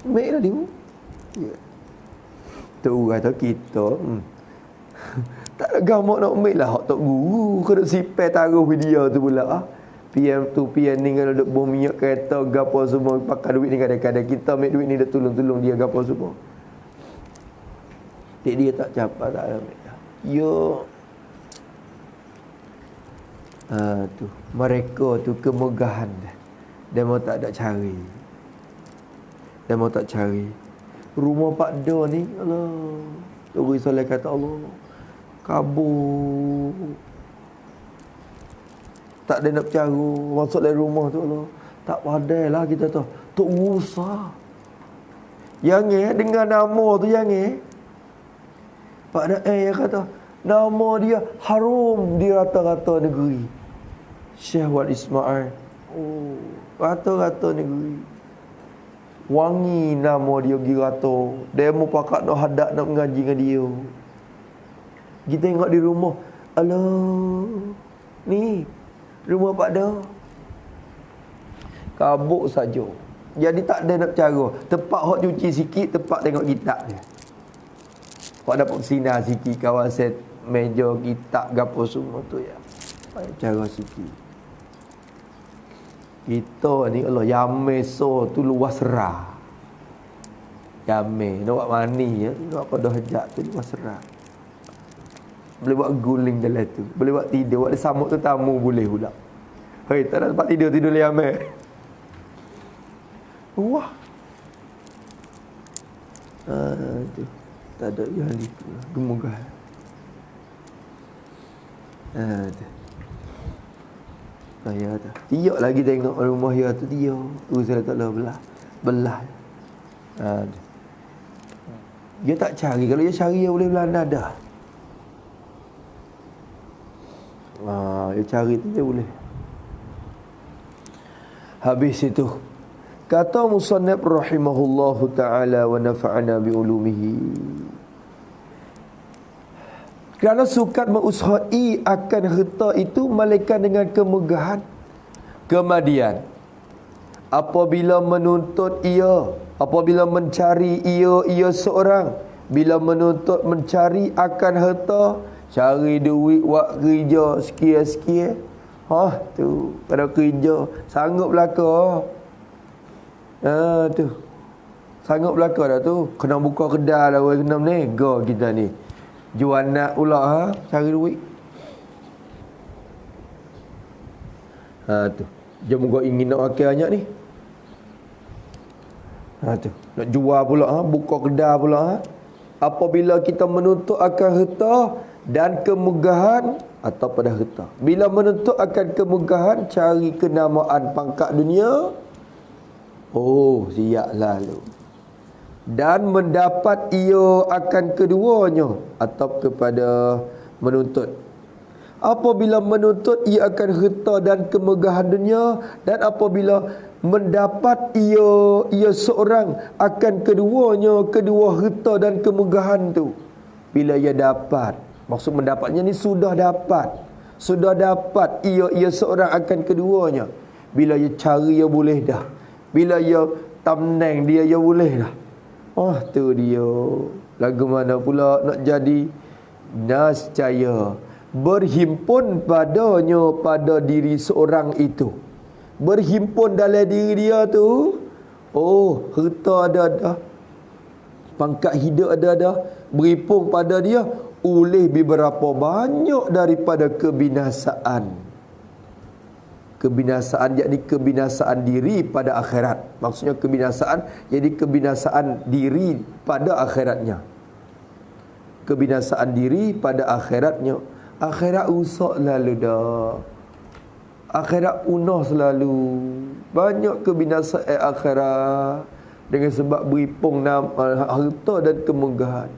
Mek dah lipu. Ya. Tu kata kita tak ada gamak nak mek lah hak tok guru kena sipai taruh video tu pula. PM ni kalau duk bom minyak kereta gapo semua pakai duit ni kadang-kadang kita ambil duit ni dah tolong dia gapo semua. Dia tak capai tak ada ambil. Yo. Tu mereka tu kemegahan dah. Dia mau tak ada cari. Rumah Pak Do ni Allah. Tu risalah kata Allah. Kabur. Tak ada nak bercara. Masuk dalam rumah tu Allah. Tak pandai lah kita tu. Tok Musa. Jangan dengan nama tu jangan. Pak Dae yang kata. Nama dia harum di rata-rata negeri. Syekh Wal Ismail. Oh, rata-rata negeri. Wangi nama dia pergi rata. Dia mau pakat nak hadap nak mengaji dengan dia. Kita tengok di rumah. Alah. Ni. Rumah Pak Da. Kabuk saja. Jadi tak ada nak bercara. Tempat hok cuci sikit, tempat tengok kitab dia. Hok dapat sinar sikit kawasan meja kitab gapo semua tu ya. Baik cara sikit. Kita ni Allah Yame so tu luas serah. Yame nak buat mani ya, nak pada hajat tu luas serah. Boleh buat guling dalam tu. Boleh buat tidur. Buat sambut tetamu boleh pula. Hei, tak ada tempat tidur le ambil. Wah. Tu. Tak ada yang itu. Gemugah. Tu. Ya dah. Tiap lagi tengok rumah dia tu dia. Tu saya tak tahu belah. Dia tak cari. Kalau dia cari dia boleh belah nada. Dia cari tu dia boleh. Habis itu kata musannaf rahimahullahu taala wa nafa'ana bi ulumihi. Kerana sukat mengusaha'i akan harta itu malaikat dengan kemegahan, kemadian. Apabila menuntut ia, apabila mencari ia seorang, bila menuntut mencari akan harta, cari duit buat kerja sekian-sekian. Tu pada kerja sanggup belaka. Tu. Sanggup belaka dah tu. Kena buka kedai dah kena menega kita ni. Jual nak pula cari duit. Tu. Dia moga ingin nak makan banyak ni. Tu. Nak jual pula buka kedai pula Apabila kita menuntut akan harta dan kemegahan atau pada harta. Bila menuntut akan kemegahan, cari kenamaan pangkat dunia. Siap lalu. Dan mendapat ia akan keduanya atau kepada menuntut. Apabila menuntut ia akan harta dan kemegahan dunia, dan apabila mendapat ia seorang akan keduanya, kedua harta dan kemegahan tu. Bila ia dapat, maksud mendapatnya ni sudah dapat ia seorang akan keduanya. Bila ia cari ia boleh dah. Bila ia tamneng dia boleh dah. Tu dia. Lagu mana pula nak jadi nascaya berhimpun padanya pada diri seorang itu. Berhimpun dalam diri dia tu. Harta ada dah. Pangkat hidup ada dah. beripung pada dia oleh beberapa banyak daripada kebinasaan. Kebinasaan yakni kebinasaan diri pada akhirat. Maksudnya kebinasaan jadi kebinasaan diri pada akhiratnya. Kebinasaan diri pada akhiratnya. Akhirat rusak lalu dah. Akhirat punah selalu. Banyak kebinasaan akhirat dengan sebab beripung harta dan kemegahan.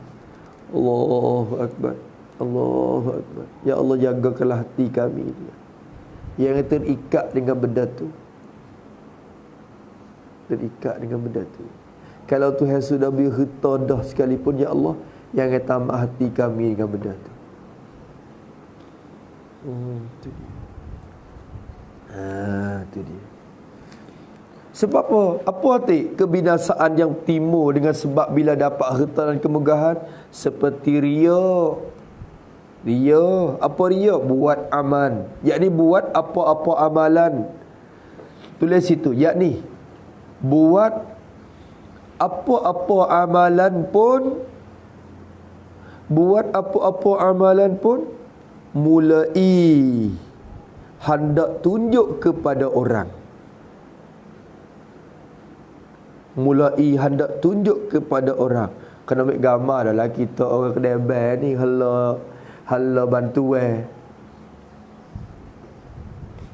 Allahu Akbar. Allahu Akbar. Ya Allah, jagakanlah hati kami yang terikat dengan benda tu. Terikat dengan benda tu. Kalau Tuhan sudah beri harta dah sekalipun, ya Allah, jangan tamak hati kami dengan benda tu. Tu dia. Tu dia. Sebab apa? Apa arti kebinasaan yang timur dengan sebab bila dapat harta dan kemegahan? Seperti ria. Ria. Apa ria? Buat amal. Yakni buat apa-apa amalan. Tulis situ. Yakni buat apa-apa amalan pun, buat apa-apa amalan pun mulai hendak tunjuk kepada orang. Mulai hendak tunjuk kepada orang. Kena ambil gambar dah lah kita orang kedai bar ni. Hala bantuan.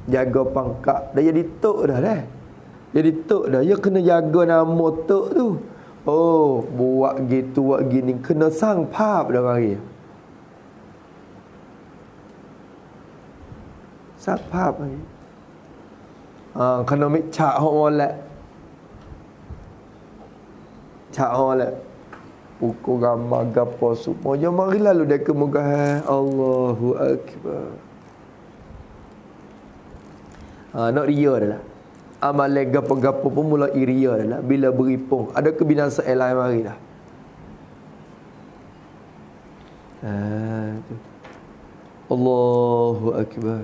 Jaga pangkat. Dah jadi tok dah dah. Jadi tok dah. Ya kena jaga nama tok tu. Oh, buat gitu, buat gini. Kena sang pap dah mari. Sang pap lagi. Kena ambil cak hok molek. Cak molek. Pukul gambar gapo semua. Jangan mari lalu dia kemegahan. Allahu Akbar. Nak ria dah lah. Amal gapo-gapo pun mula ria dah lah. Bila beripung. Ada kebinasaan lain mari dah. Tu. Allahu Akbar.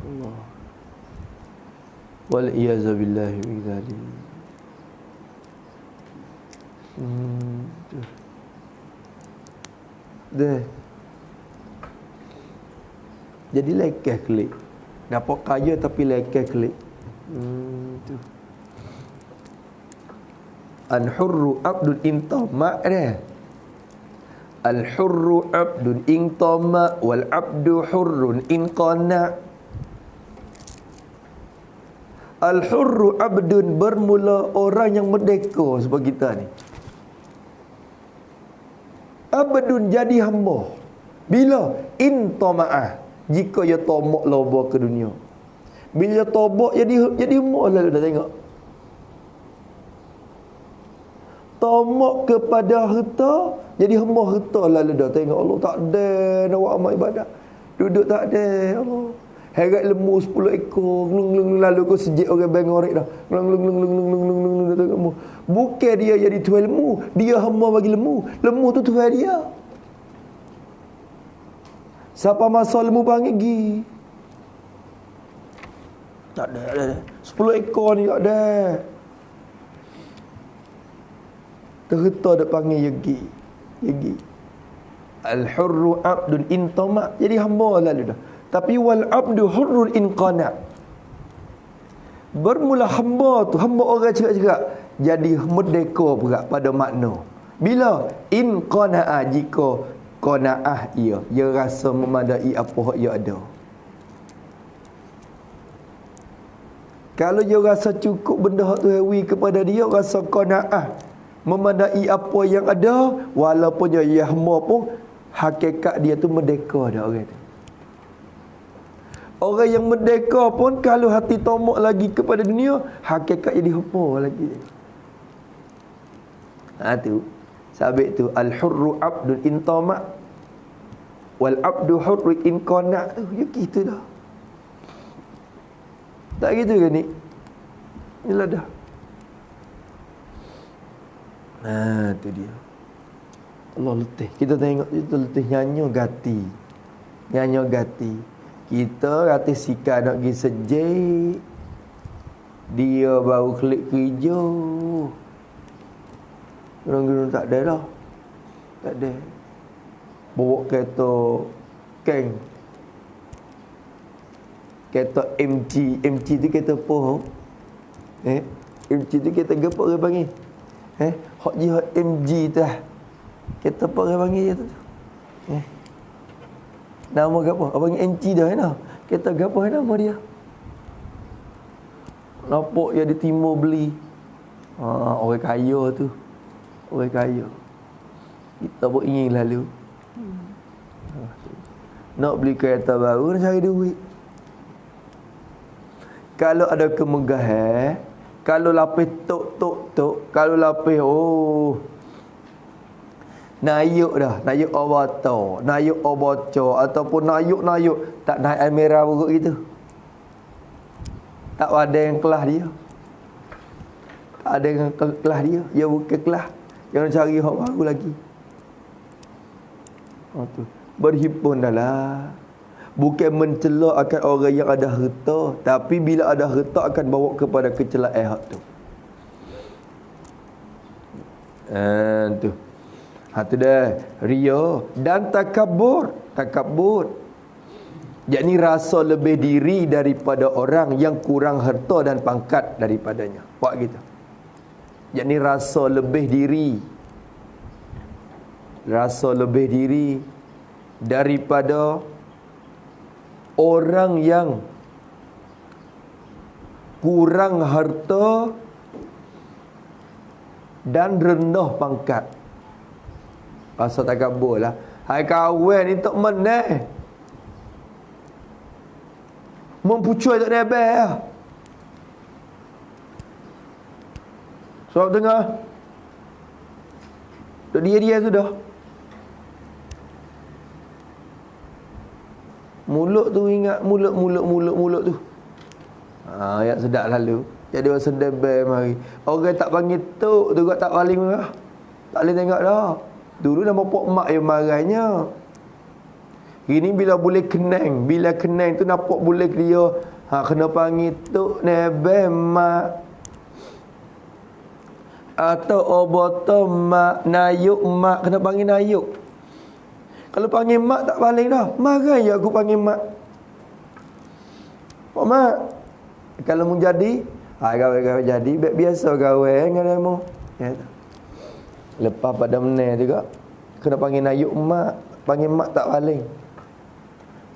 Allah. Wal-iyazabillahi min dzalik. Deh. Jadi lekeh klik. Dapat kaya tapi lekeh klik. Tu. Al-hurru abdun intama dah. Al-hurru abdun intama wal abdu hurrun inqana. Al-hurru abdun bermula orang yang merdeka sebab kita ni. Abdun jadi hamba. Bila? Intama'ah. Jika ia tomak loba ke dunia. Bila tobat jadi hamba lah dah tengok. Tomak kepada harta, jadi hamba harta lah dah tengok. Allah tak ada nak buat amal ibadat. Duduk tak ada. Allah. Heret lembu 10 ekor. Glung lalu kau sejik orang bengorek dah. Glung dah tengok lembu. Bukan dia jadi tuan lembu, dia hamba bagi lembu. Lembu tu tuan dia. Siapa masa lembu panggil gi? Tak ada. 10 ekor ni tak ada. Terheta dak panggil yegi. Al-hurru abdun intama. Jadi hamba lalu dah. Tapi wal abdu hurrun inqana. Bermula hamba tu, hamba orang cerak-cerak jadi merdeka pula pada makna. Bila inqana, jika qanaah ia rasa memadai apa hak ia ada. Kalau dia rasa cukup benda hak tu hawi kepada dia, rasa qanaah, memadai apa yang ada, walaupun dia hamba pun hakikat dia tu merdeka dah orang tu. Orang yang merdeka pun kalau hati tomak lagi kepada dunia, hakikat jadi hamba lagi. Tu. Sabit tu al-hurru abdun intama wal abdu hurru in qana. Ya gitu dah. Tak gitu ke ni? Inilah dah. Tu dia. Allah letih. Kita tengok itu letih nyanyo gati. Kita kata sikap nak pergi sejik. Dia baru klik kerja. Orang-orang tak ada dah. Tak ada. bawa kereta keng, kereta MG tu kereta apa? MG tu kereta apa orang panggil? Hak jihad MG tu lah. Kereta apa orang panggil je tu? Nama apa? Abang MG dah kan? Kereta apa nama dia? Nampak dia di timur beli. Orang kaya tu. Orang kaya. Kita pun ingin lalu. Nak beli kereta baru, nak cari duit. Kalau ada kemegahan, kalau lapis tok, kalau lapis nayuk dah, nayuk obato, nayuk oboco ataupun nayuk tak naik air merah buruk gitu. Tak ada yang kelas dia. Tak ada yang kelas dia. Dia bukan kelas. Jangan cari hak baru lagi. Tu. Berhimpun dah lah. Bukan mencela akan orang yang ada harta, tapi bila ada harta akan bawa kepada kecelaan hak tu. Tu. Tu dah. Ria dan takabur. Yakni rasa lebih diri daripada orang yang kurang harta dan pangkat daripadanya. Buat gitu. Yakni rasa lebih diri. Rasa lebih diri daripada orang yang kurang harta dan rendah pangkat. Rasa takabur lah. Hai kawan ni tak menang. Mempucui tak nebel lah. Sebab tengah duk dia sudah. Mulut tu ingat mulut tu. Yang sedap lalu. Jadi orang sedebel mari. Orang tak panggil tok tu juga tak paling marah. Tak boleh tengok dah. Dulu nama pok mak yang marahnya. Ini bila boleh kenang, bila kenang tu nampak boleh dia. Kena panggil tok nebel mak. Atau oboto mak, nayuk mak, kena panggil nayuk. Kalau panggil mak tak balik dah. Marah je aku panggil mak. Pak mak. Kalau mu jadi, gawe jadi biasa gawe dengan demo. Ya. Lepas pada menang juga kena panggil nayuk mak, panggil mak tak balik.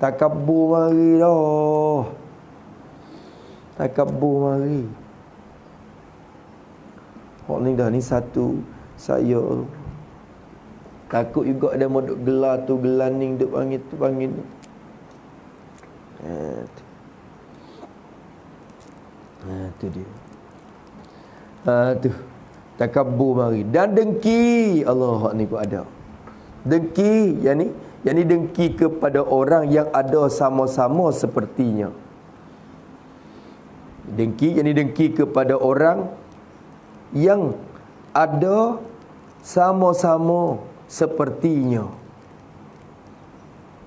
Takabur mari dah. Takabur mari. Hak ni dah ni satu saya takut juga ada modok gelar tu gelaning duk panggil tu. Tu dia. Tu takabur mari dan dengki. Allah hak ni pun ada. Dengki yang ni dengki kepada orang yang ada sama-sama sepertinya. Dengki yang ni dengki kepada orang yang ada sama-sama sepertinya.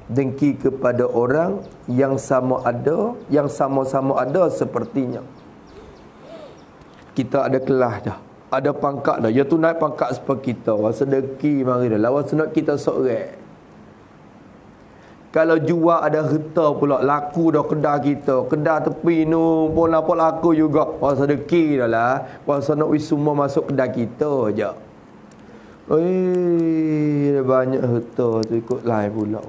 Dengki kepada orang yang sama-sama ada sepertinya. Kita ada kelas dah, ada pangkat dah. Ya tu naik pangkat seperti kita. Rasa dengki mari dah. Lawan sunat kita sorang. Kalau jual ada harta pula laku dah kedai kita. Kedai tepi nu pun apa laku juga. Rasa dengki dah lah. Rasa nak semua masuk kedai kita je. Ada banyak harta tu ikut lain pula.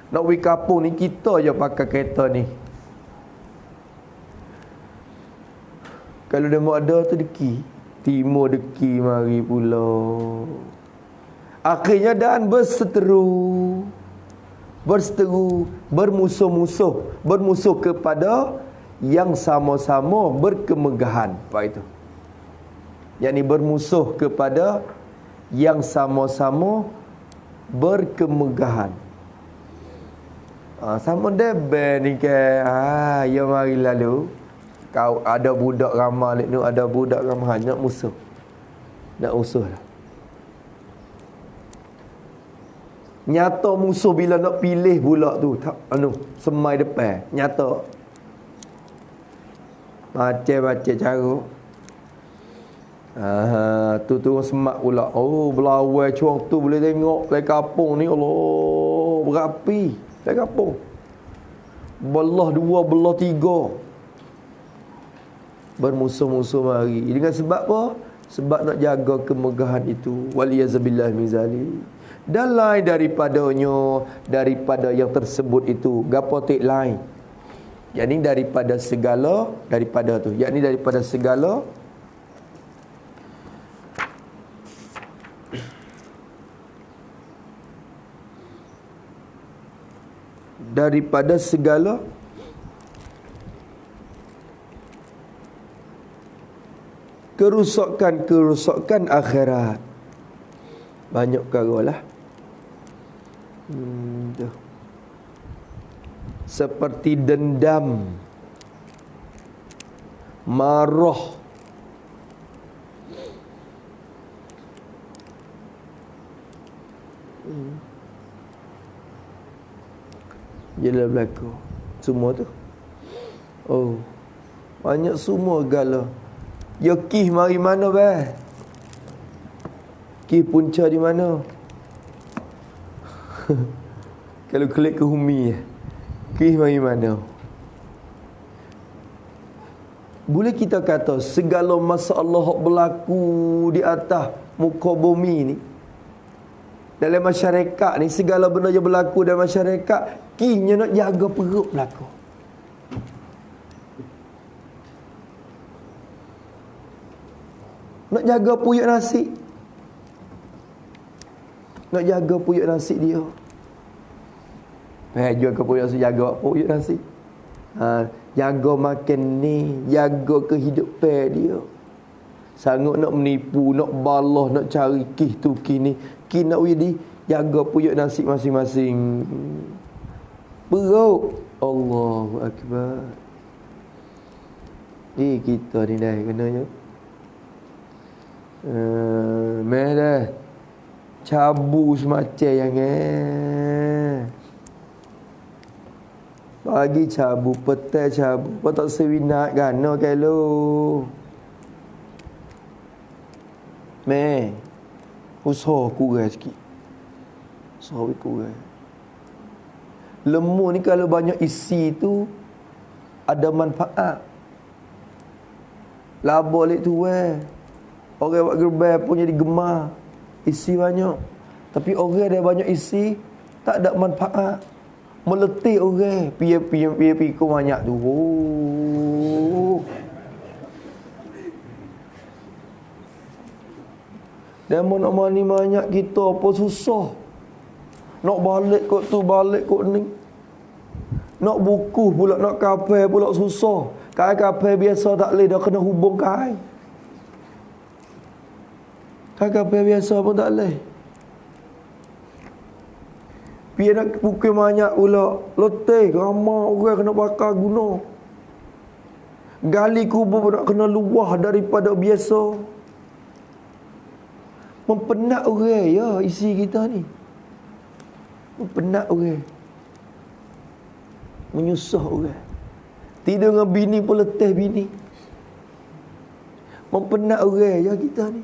Nak pergi kampung ni kita je pakai kereta ni. Kalau dia mau ada tu deki. Timur deki mari pula. Akhirnya dan berseteru, bermusuh kepada yang sama-sama berkemegahan. Apa itu? Yang ni bermusuh kepada yang sama-sama berkemegahan. Sama debel ni ke. Ya mari lalu. Kau ada budak ramah ni, ada budak ramah nak musuh. Nak musuh lah. Nyata musuh bila nak pilih pula tu tak semai depan. Nyata. Baca cara. Tu semak pula. Oh, belawai cuang tu boleh tengok lai kapung ni. Allah, berapi lai kapung. Belah 2, belah 3. Bermusuh-musuh mari. Dengan sebab apa? Sebab nak jaga kemegahan itu. Waliyazabillah min zalik. Dan lain daripada yang tersebut itu. Gapo tik lain. Yakni daripada segala, daripada tu. Yakni daripada segala kerusakan akhirat. Banyak perkara lah. Seperti dendam, marah, jelah berlaku. Semua tu. Oh, banyak semua gala. Ya kih mari mana bah? Kih punca di mana? Kalau klik ke Humi, kih mari mana? Boleh kita kata segala masalah berlaku di atas muka bumi ni, dalam masyarakat ni, segala benda yang berlaku dalam masyarakat, kihnya nak jaga perut berlaku. Nak jaga puyuk nasi. Nak jaga puyuk nasi dia. Jaga puyuk nasi, jaga puyuk nasi. Jaga makan ni, jaga kehidupan dia. Sangat nak menipu, nak balah, nak cari kih tu kih ni. Kih nak widi, jaga puyuk nasi masing-masing. Perut. Allahu Akbar. Kita ni dah kenanya. Meh dah. Cabu semacam yang pagi cabu, petang cabu. Apa tak sewinat gana kalau. Meh. Usaha kurang sikit. Usaha kurang. Lembu ni kalau banyak isi tu ada manfaat. Labor lek tu orang buat gerbang pun jadi gemar. Isi banyak. Tapi orang dia banyak isi tak ada manfaat. Meletih orang. Piye kau banyak tu. Oh. Dan nak mani banyak kita apa susah. Nak balik kot tu, balik kot ni. Nak buku pula, nak kapal pula susah. Kapal biasa tak boleh, dah kena hubung kai. Kapal biasa pun tak boleh. Biar nak pukul banyak pula. Letih, ramai orang kena bakar guna. Gali kubur pun nak kena luah daripada biasa. Mempenat orang ya isi kita ni. Mempenat orang. Menyusah orang. Tidur dengan bini pun letih bini. Mempenat orang ya kita ni.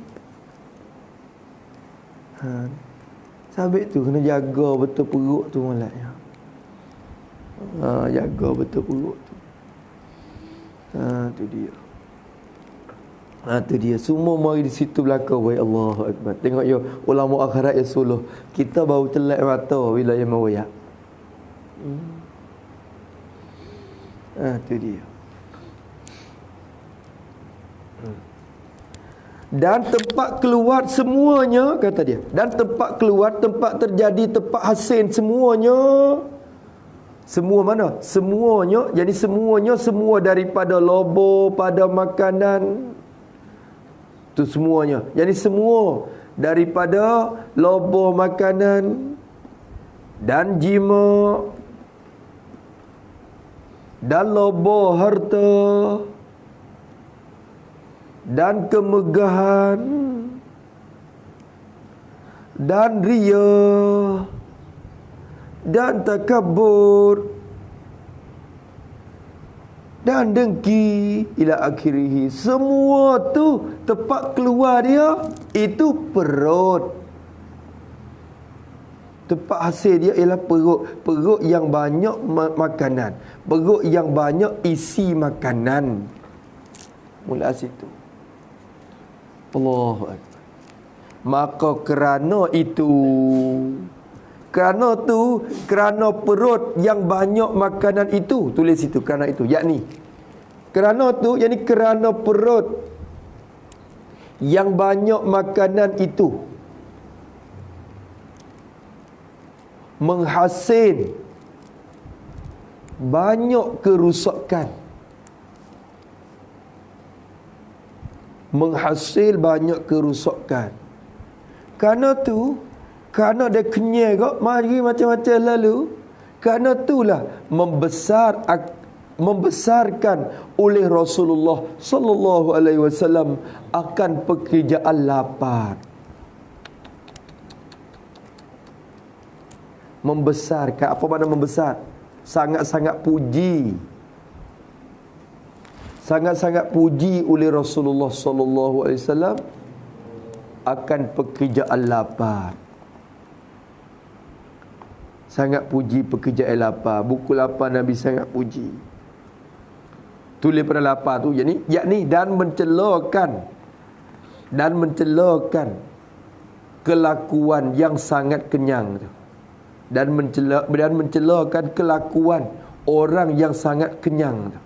Sabit tu kena jaga betul perut tu malaknya. Jaga betul perut tu. Tu dia. Tu dia. Semua mari di situ belakang. Wahai Allahu Akbar. Tengok yo ulama akhirat ya suluh. Kita baru telak mata bila yang mawayak. Tu dia. Dan tempat keluar semuanya, kata dia. Dan tempat keluar, tempat terjadi, tempat hasil semuanya. Semua mana? Semuanya. Jadi semuanya, semua daripada lobo pada makanan. Tu semuanya. Jadi semua daripada lobo makanan dan jima dan lobo harta dan kemegahan dan riya dan takabur dan dengki ila akhirih. Semua tu tempat keluar dia itu perut. Tempat hasil dia ialah perut. Perut yang banyak makanan. Perut yang banyak isi makanan. Mula situ. Allahu Akbar. Maka kerana itu, kerana perut yang banyak makanan itu, tulis situ kerana itu, yakni kerana tu, yakni kerana perut yang banyak makanan itu menghasil banyak kerusakan. Menghasil banyak kerusakan. Kerana tu, kerana dia kenyai kok, mari macam-macam lalu. Kerana itulah membesarkan oleh Rasulullah sallallahu alaihi wasallam akan pekerjaan lapar. Membesarkan, apa makna membesar? Sangat-sangat puji. Sangat-sangat puji oleh Rasulullah sallallahu alaihi wasallam akan pekerjaan lapar. Sangat puji pekerjaan lapar. Buku lapar Nabi sangat puji. Tulis pada lapar tu, yakni dan mencelokan kelakuan yang sangat kenyang tu. Dan mencelokan kelakuan orang yang sangat kenyang tu.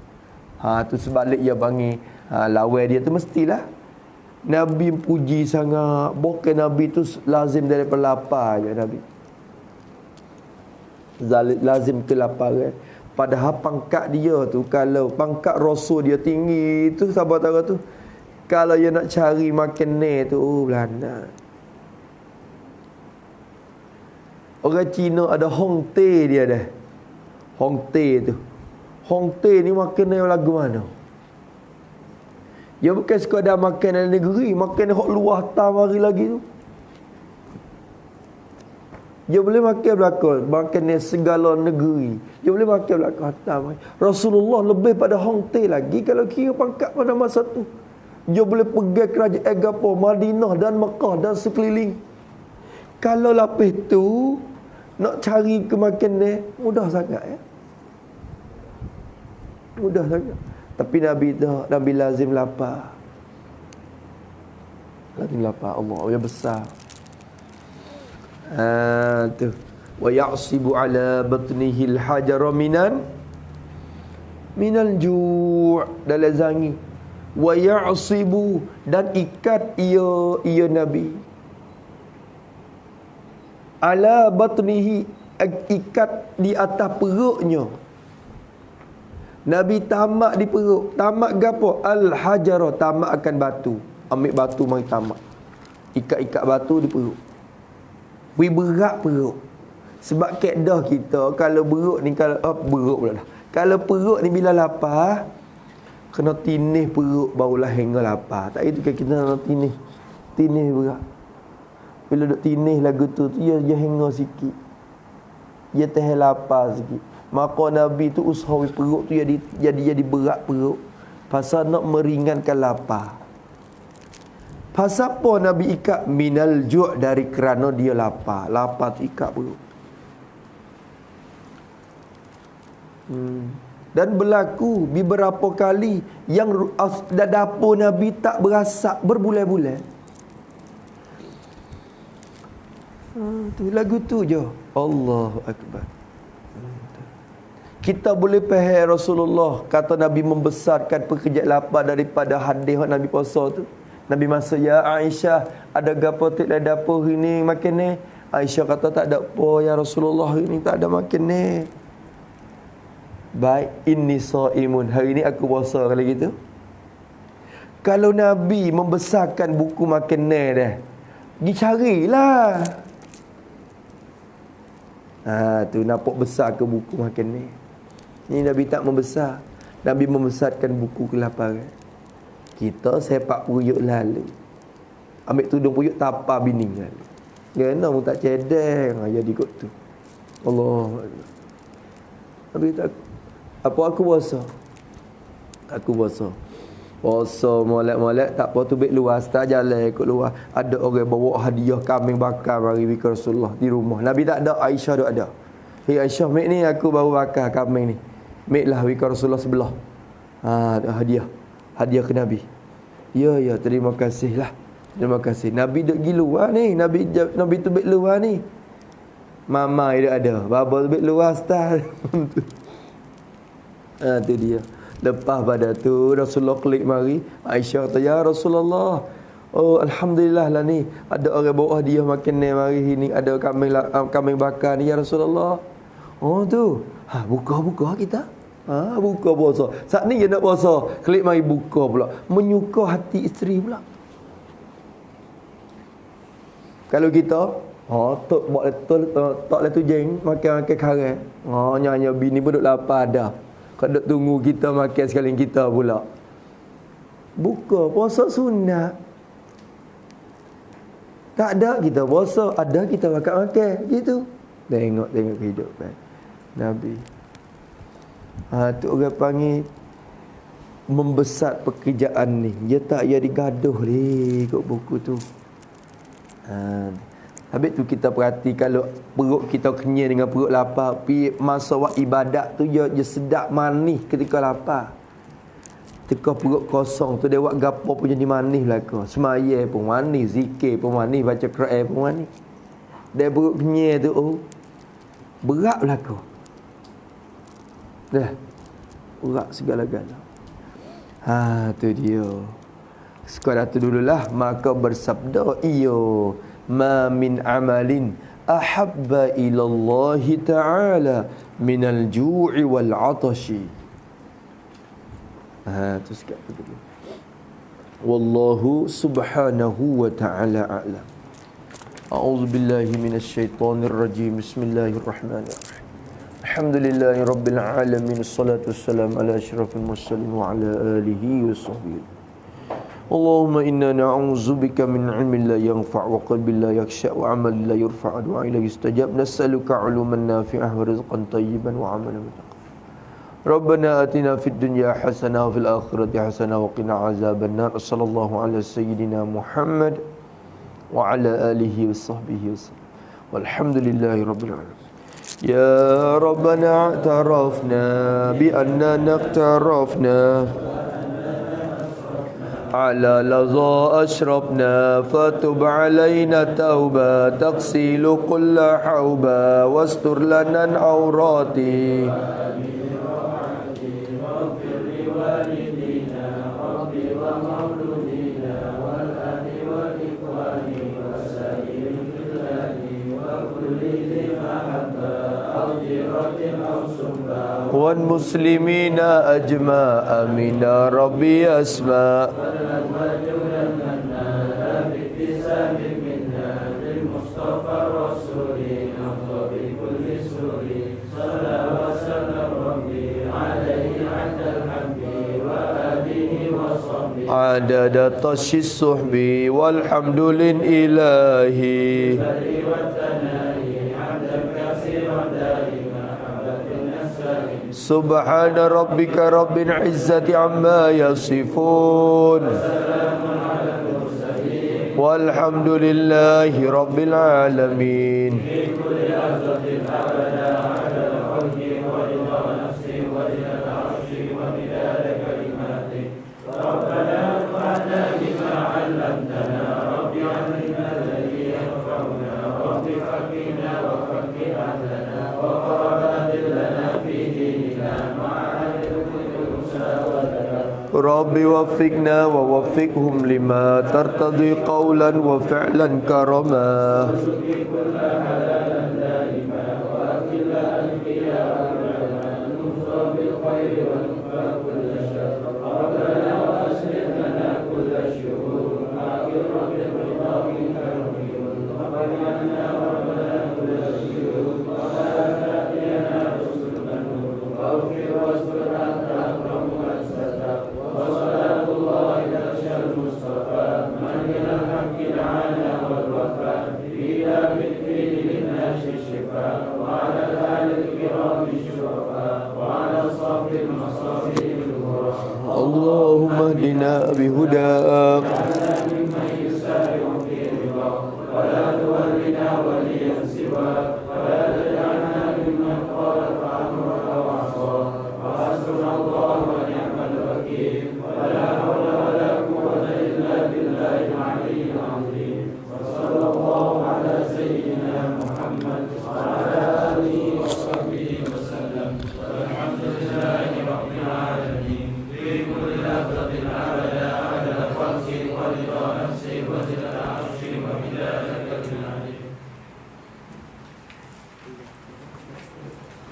Tu sebalik dia panggil lawan dia tu mestilah Nabi puji sangat. Bukan Nabi tu lazim daripada lapar je Nabi. Lazim ke lapar kan. Padahal pangkat dia tu, kalau pangkat Rasul dia tinggi tu, sahabat tahu tu, kalau dia nak cari makan ni tu, belanda. Orang Cina ada Hong Teh dia dah. Hong Teh tu. Hong Teh ni makan ni lagu mana? Dia bukan sekadar makan dalam negeri, makan hok luar tamari lagi tu. Dia boleh makan belakang, makan ni segala negeri. Dia boleh makan belakang hatam. Rasulullah lebih pada Hong Teh lagi kalau kira pangkat pada masa tu. Dia boleh pergi kerajaan Gapo, Madinah dan Mekah dan sekeliling. Kalau lapis tu nak cari ke makan ni mudah sangat ya. Mudah sangat. Tapi Nabi dah, Nabi lazim lapar. Lazim lapar. Allah yang besar. Tu. Wa ya'sibu ala batnihi al-hajara minal ju' dalam zangi. Wa ya'sibu dan ikat ia Nabi. Ala batnihi, ikat di atas perutnya. Nabi tamak di perut. Tamak gapo? Al-hajara, tamak akan batu. Ambil batu mari tamak. Ikat-ikat batu di perut. Beri berat perut. Sebab kaedah kita kalau perut ni, kalau perut pula dah. Kalau perut ni bila lapar, kena tinih perut barulah hingga lapar. Tak itu kita nak tinih. Tinih berat. Bila duk tinih lagu tu dia hingga sikit. Dia tahan lapar sikit. Maka Nabi tu usaha perut tu jadi berat perut. Pasal nak meringankan lapar. Pasal apa Nabi ikat? Minal ju' dari kerana dia lapar. Lapar tu ikat perut. Dan berlaku beberapa kali yang dapur Nabi tak berasak berbulan-bulan. Tu lagu tu je. Allahu Akbar. Kita boleh faham Rasulullah kata Nabi membesarkan pekerjaan lapar daripada hadis Nabi puasa tu. Nabi masa, ya Aisyah, ada gapo tik dalam dapur hari ni makan ni? Aisyah kata tak ada apa ya Rasulullah, hari ni tak ada makan ni. Baik, inni shaimun, hari ni aku puasa kalau gitu. Kalau Nabi membesarkan buku makan ni dah, dicarilah. Tu nampak besar ke buku makan ni. Ni Nabi tak membesar. Nabi membesarkan buku kelaparan. Kita sepak puyuk lalu. Ambil tudung puyuk tapa bining lalu. Kena pun tak cedeng. Jadi kot tu. Allah. Nabi tak. Apa aku puasa? Aku puasa. Puasa molek-molek tak apa tu baik luar, tak jalan ikut luar. Ada orang bawa hadiah kambing bakar mari ke Rasulullah di rumah. Nabi tak ada, Aisyah duk ada. Hei Aisyah, mik ni aku baru bakar kambing ni. Miklah ke Rasulullah sebelah. Hadiah. Hadiah ke Nabi. Ya, terima kasih lah. Terima kasih. Nabi duk pergi luar ni. Nabi tu baik luar ni. Mama dia ada. Baba tu baik luar style. Tu dia. Lepas pada tu Rasulullah klik mari. Aisyah kata, ya Rasulullah, oh alhamdulillah lah ni, ada orang bawa hadiah makan ni mari ni, ada kambing bakar ni ya Rasulullah. Oh tu. Buka kita. Buka puasa. Saat ni dia nak puasa, klik mari buka pula. Menyuka hati isteri pula. Kalau kita tok buat tak le tu jeng makan karang. Nyanyi bini pun duk lapar dah. Kau duk tunggu kita makan sekali kita pula. Buka puasa sunat. Tak ada kita puasa, ada kita makan gitu. Tengok kehidupan Nabi. Tu orang panggil membesar pekerjaan ni. Dia tak ya digaduh ikut buku tu. Habis tu kita perhati kalau perut kita kenyang dengan perut lapar, pi masa wak ibadat tu dia sedap manis ketika lapar. Teka perut kosong tu dia buat gapo pun jadi manis belaka. Semaya pun manis, zikir pun manis, baca Quran pun manis. Dia perut kenyang tu berat belaka. Dah. Berat segala-gala. Tu dia. Sekadar tu dululah maka bersabda iyo ma min amalin ahabba ila Allah ta'ala minal ju'i wal 'atashi. Tu sikit dulu. Wallahu subhanahu wa ta'ala a'lam. A'udzu billahi minasy syaithanir rajim. Bismillahirrahmanirrahim. Alhamdulillahi rabbil alamin. Wassalatu wassalamu ala asyrafil mursalin wa ala alihi washabbihi. Allahumma inna na'udzubika min ilmin la yanfa' wa qalbin la yakhsha' wa 'amalin la yurfa' wa du'ain la yustajab. Nas'aluka 'uluman nafi'ah wa rizqan tayyiban wa 'amalan mutaqabbal. Rabbana atina fid dunya hasanah wa fil akhirati hasanah wa qina 'adzabannar. Sallallahu ala sayyidina Muhammad wa ala alihi wa sahbihi wasallam. Walhamdulillahi rabbil alamin. Ya Rabbana a'tarafna bi annana iqtarafna على لظى أشربنا فتب علينا توبة تغسل كل حوبة واستر لنا العورات والمسلمين أجمع من ربي أسماء عدد طش الصحب والحمد لله سبحان ربك رب العزة عما يصفون والحمد لله رب العالمين. رب وفقنا ووفقهم لما ترتضي قولا وفعلا كرما اللهم اهدنا بهداك نفسي وزنة عرشي ومداد كلماتي